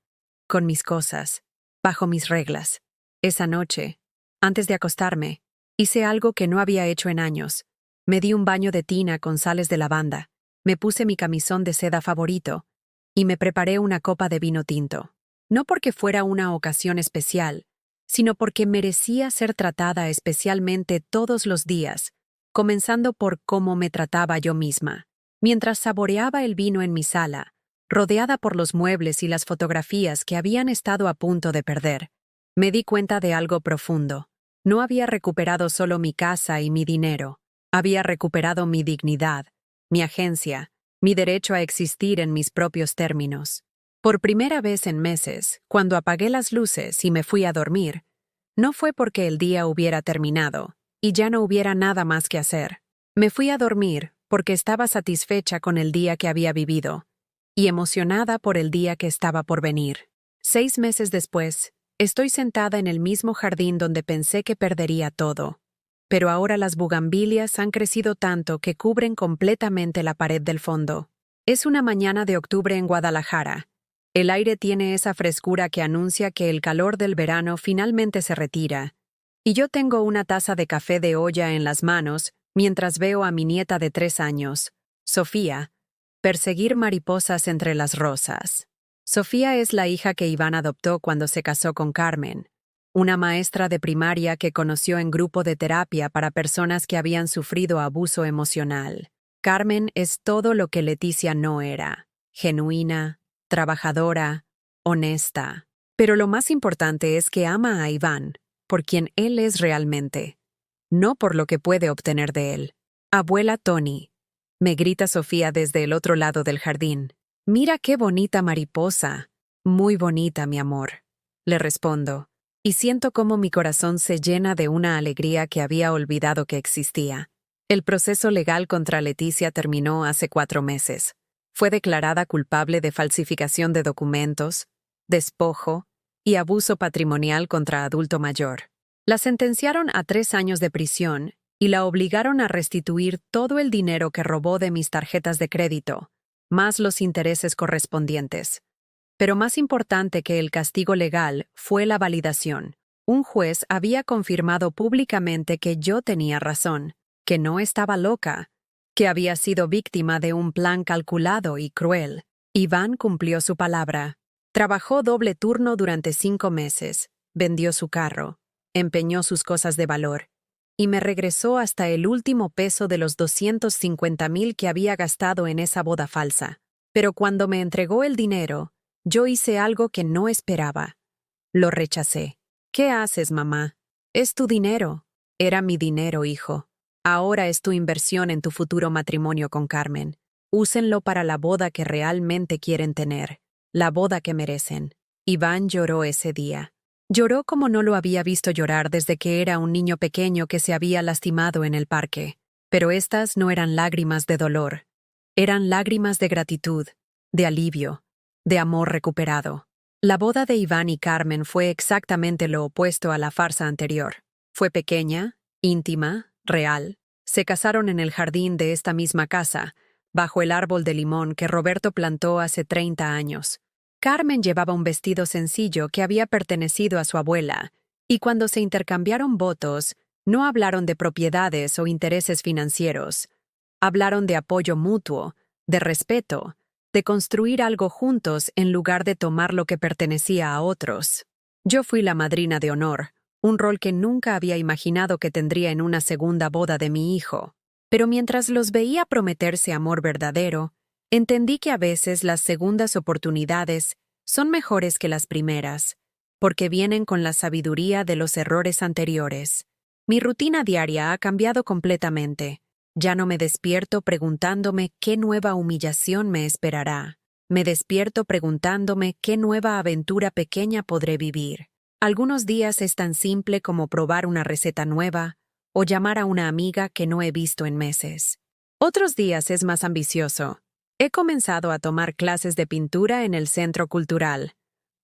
con mis cosas, bajo mis reglas. Esa noche, antes de acostarme, hice algo que no había hecho en años. Me di un baño de tina con sales de lavanda, me puse mi camisón de seda favorito y me preparé una copa de vino tinto. No porque fuera una ocasión especial, sino porque merecía ser tratada especialmente todos los días, comenzando por cómo me trataba yo misma. Mientras saboreaba el vino en mi sala, rodeada por los muebles y las fotografías que habían estado a punto de perder, me di cuenta de algo profundo. No había recuperado solo mi casa y mi dinero, había recuperado mi dignidad, mi agencia, mi derecho a existir en mis propios términos. Por primera vez en meses, cuando apagué las luces y me fui a dormir, no fue porque el día hubiera terminado y ya no hubiera nada más que hacer. Me fui a dormir porque estaba satisfecha con el día que había vivido y emocionada por el día que estaba por venir. 6 meses después, estoy sentada en el mismo jardín donde pensé que perdería todo, pero ahora las bugambilias han crecido tanto que cubren completamente la pared del fondo. Es una mañana de octubre en Guadalajara. El aire tiene esa frescura que anuncia que el calor del verano finalmente se retira, y yo tengo una taza de café de olla en las manos mientras veo a mi nieta de 3 años, Sofía, perseguir mariposas entre las rosas. Sofía es la hija que Iván adoptó cuando se casó con Carmen, una maestra de primaria que conoció en grupo de terapia para personas que habían sufrido abuso emocional. Carmen es todo lo que Leticia no era: genuina, trabajadora, honesta. Pero lo más importante es que ama a Iván, por quien él es realmente, no por lo que puede obtener de él. Abuela Tony, me grita Sofía desde el otro lado del jardín. Mira qué bonita mariposa. Muy bonita, mi amor. Le respondo, y siento cómo mi corazón se llena de una alegría que había olvidado que existía. El proceso legal contra Leticia terminó hace 4 meses. Fue declarada culpable de falsificación de documentos, despojo y abuso patrimonial contra adulto mayor. La sentenciaron a 3 años de prisión y la obligaron a restituir todo el dinero que robó de mis tarjetas de crédito, más los intereses correspondientes. Pero más importante que el castigo legal fue la validación. Un juez había confirmado públicamente que yo tenía razón, que no estaba loca, que había sido víctima de un plan calculado y cruel. Iván cumplió su palabra. Trabajó doble turno durante 5 meses, vendió su carro, empeñó sus cosas de valor, y me regresó hasta el último peso de los 250,000 que había gastado en esa boda falsa. Pero cuando me entregó el dinero, yo hice algo que no esperaba. Lo rechacé. ¿Qué haces, mamá? Es tu dinero. Era mi dinero, hijo. Ahora es tu inversión en tu futuro matrimonio con Carmen. Úsenlo para la boda que realmente quieren tener, la boda que merecen. Iván lloró ese día. Lloró como no lo había visto llorar desde que era un niño pequeño que se había lastimado en el parque. Pero estas no eran lágrimas de dolor. Eran lágrimas de gratitud, de alivio, de amor recuperado. La boda de Iván y Carmen fue exactamente lo opuesto a la farsa anterior. Fue pequeña, íntima, real. Se casaron en el jardín de esta misma casa, bajo el árbol de limón que Roberto plantó hace 30 años. Carmen llevaba un vestido sencillo que había pertenecido a su abuela, y cuando se intercambiaron votos, no hablaron de propiedades o intereses financieros. Hablaron de apoyo mutuo, de respeto, de construir algo juntos en lugar de tomar lo que pertenecía a otros. Yo fui la madrina de honor, un rol que nunca había imaginado que tendría en una segunda boda de mi hijo. Pero mientras los veía prometerse amor verdadero, entendí que a veces las segundas oportunidades son mejores que las primeras, porque vienen con la sabiduría de los errores anteriores. Mi rutina diaria ha cambiado completamente. Ya no me despierto preguntándome qué nueva humillación me esperará. Me despierto preguntándome qué nueva aventura pequeña podré vivir. Algunos días es tan simple como probar una receta nueva o llamar a una amiga que no he visto en meses. Otros días es más ambicioso. He comenzado a tomar clases de pintura en el centro cultural,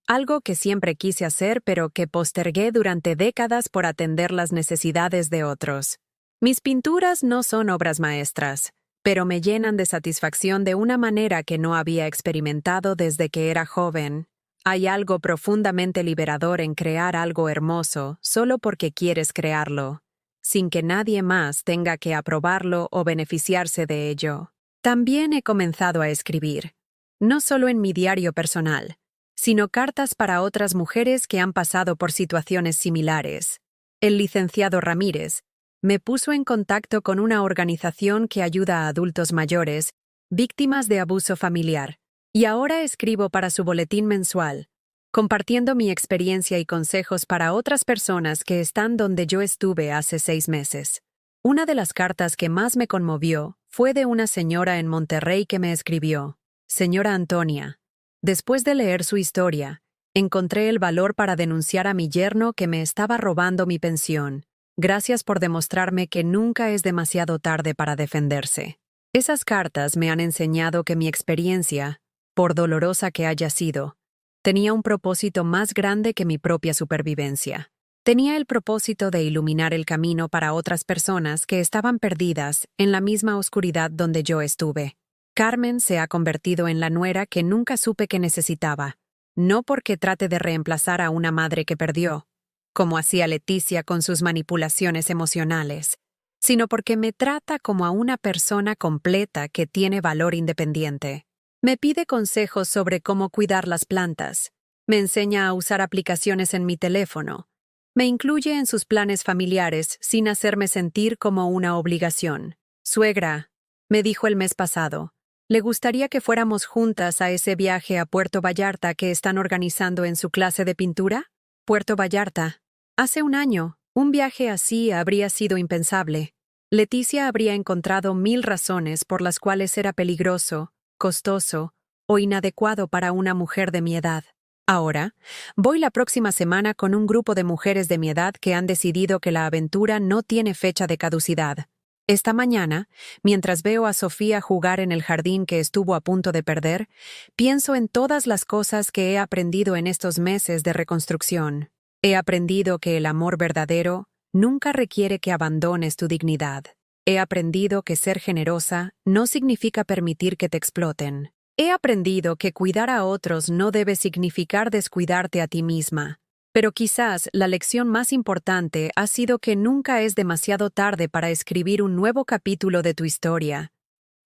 algo que siempre quise hacer pero que postergué durante décadas por atender las necesidades de otros. Mis pinturas no son obras maestras, pero me llenan de satisfacción de una manera que no había experimentado desde que era joven. Hay algo profundamente liberador en crear algo hermoso solo porque quieres crearlo, sin que nadie más tenga que aprobarlo o beneficiarse de ello. También he comenzado a escribir, no solo en mi diario personal, sino cartas para otras mujeres que han pasado por situaciones similares. El licenciado Ramírez me puso en contacto con una organización que ayuda a adultos mayores, víctimas de abuso familiar, y ahora escribo para su boletín mensual, compartiendo mi experiencia y consejos para otras personas que están donde yo estuve hace 6 meses. Una de las cartas que más me conmovió fue de una señora en Monterrey que me escribió: Señora Antonia, después de leer su historia, encontré el valor para denunciar a mi yerno que me estaba robando mi pensión. Gracias por demostrarme que nunca es demasiado tarde para defenderse. Esas cartas me han enseñado que mi experiencia, por dolorosa que haya sido, tenía un propósito más grande que mi propia supervivencia. Tenía el propósito de iluminar el camino para otras personas que estaban perdidas en la misma oscuridad donde yo estuve. Carmen se ha convertido en la nuera que nunca supe que necesitaba, no porque trate de reemplazar a una madre que perdió, como hacía Leticia con sus manipulaciones emocionales, sino porque me trata como a una persona completa que tiene valor independiente. Me pide consejos sobre cómo cuidar las plantas, me enseña a usar aplicaciones en mi teléfono, me incluye en sus planes familiares sin hacerme sentir como una obligación. Suegra, me dijo el mes pasado, ¿le gustaría que fuéramos juntas a ese viaje a Puerto Vallarta que están organizando en su clase de pintura? Puerto Vallarta. Hace un año, un viaje así habría sido impensable. Leticia habría encontrado 1000 razones por las cuales era peligroso, costoso o inadecuado para una mujer de mi edad. Ahora, voy la próxima semana con un grupo de mujeres de mi edad que han decidido que la aventura no tiene fecha de caducidad. Esta mañana, mientras veo a Sofía jugar en el jardín que estuvo a punto de perder, pienso en todas las cosas que he aprendido en estos meses de reconstrucción. He aprendido que el amor verdadero nunca requiere que abandones tu dignidad. He aprendido que ser generosa no significa permitir que te exploten. He aprendido que cuidar a otros no debe significar descuidarte a ti misma. Pero quizás la lección más importante ha sido que nunca es demasiado tarde para escribir un nuevo capítulo de tu historia.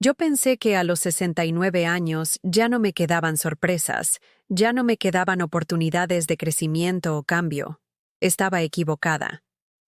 Yo pensé que a los 69 años ya no me quedaban sorpresas, ya no me quedaban oportunidades de crecimiento o cambio. Estaba equivocada.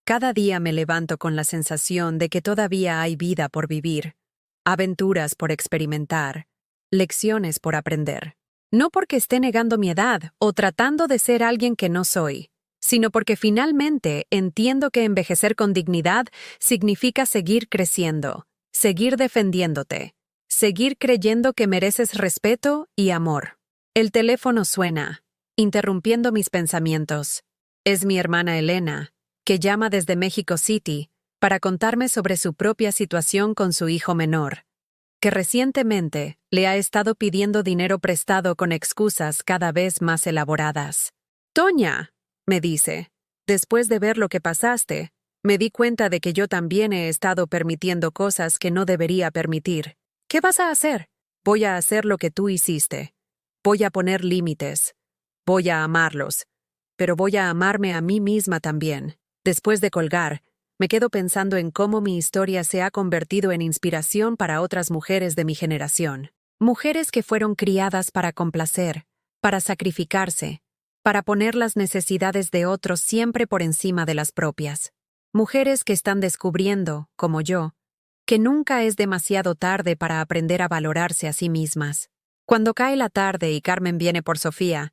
Cada día me levanto con la sensación de que todavía hay vida por vivir, aventuras por experimentar, lecciones por aprender. No porque esté negando mi edad o tratando de ser alguien que no soy, sino porque finalmente entiendo que envejecer con dignidad significa seguir creciendo, seguir defendiéndote, seguir creyendo que mereces respeto y amor. El teléfono suena, interrumpiendo mis pensamientos. Es mi hermana Elena, que llama desde México City para contarme sobre su propia situación con su hijo menor, que recientemente le ha estado pidiendo dinero prestado con excusas cada vez más elaboradas. «Toña», me dice, «después de ver lo que pasaste, me di cuenta de que yo también he estado permitiendo cosas que no debería permitir. ¿Qué vas a hacer? Voy a hacer lo que tú hiciste. Voy a poner límites. Voy a amarlos. Pero voy a amarme a mí misma también». Después de colgar, Me quedo pensando en cómo mi historia se ha convertido en inspiración para otras mujeres de mi generación. Mujeres que fueron criadas para complacer, para sacrificarse, para poner las necesidades de otros siempre por encima de las propias. Mujeres que están descubriendo, como yo, que nunca es demasiado tarde para aprender a valorarse a sí mismas. Cuando cae la tarde y Carmen viene por Sofía,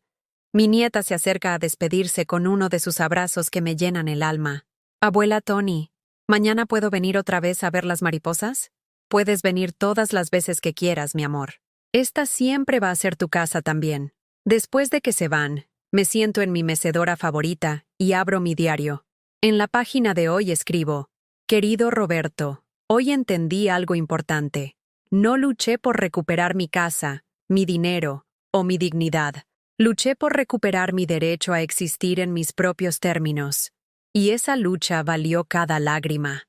mi nieta se acerca a despedirse con uno de sus abrazos que me llenan el alma. Abuela Tony, ¿mañana puedo venir otra vez a ver las mariposas? Puedes venir todas las veces que quieras, mi amor. Esta siempre va a ser tu casa también. Después de que se van, me siento en mi mecedora favorita y abro mi diario. En la página de hoy escribo: Querido Roberto, hoy entendí algo importante. No luché por recuperar mi casa, mi dinero o mi dignidad. Luché por recuperar mi derecho a existir en mis propios términos. Y esa lucha valió cada lágrima,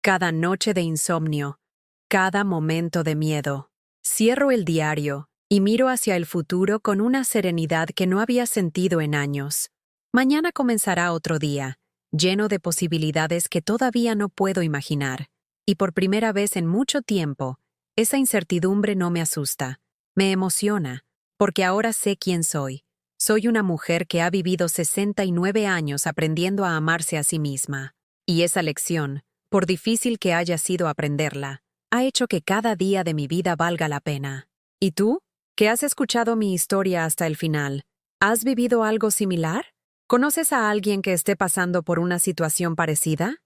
cada noche de insomnio, cada momento de miedo. Cierro el diario y miro hacia el futuro con una serenidad que no había sentido en años. Mañana comenzará otro día, lleno de posibilidades que todavía no puedo imaginar. Y por primera vez en mucho tiempo, esa incertidumbre no me asusta, me emociona, porque ahora sé quién soy. Soy una mujer que ha vivido 69 años aprendiendo a amarse a sí misma. Y esa lección, por difícil que haya sido aprenderla, ha hecho que cada día de mi vida valga la pena. ¿Y tú? ¿Que has escuchado mi historia hasta el final? ¿Has vivido algo similar? ¿Conoces a alguien que esté pasando por una situación parecida?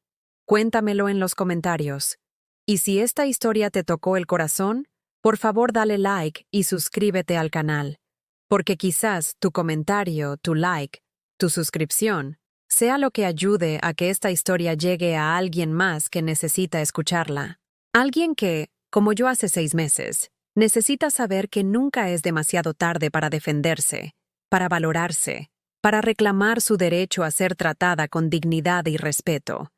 Cuéntamelo en los comentarios. Y si esta historia te tocó el corazón, por favor dale like y suscríbete al canal. Porque quizás tu comentario, tu like, tu suscripción, sea lo que ayude a que esta historia llegue a alguien más que necesita escucharla. Alguien que, como yo hace 6 meses, necesita saber que nunca es demasiado tarde para defenderse, para valorarse, para reclamar su derecho a ser tratada con dignidad y respeto.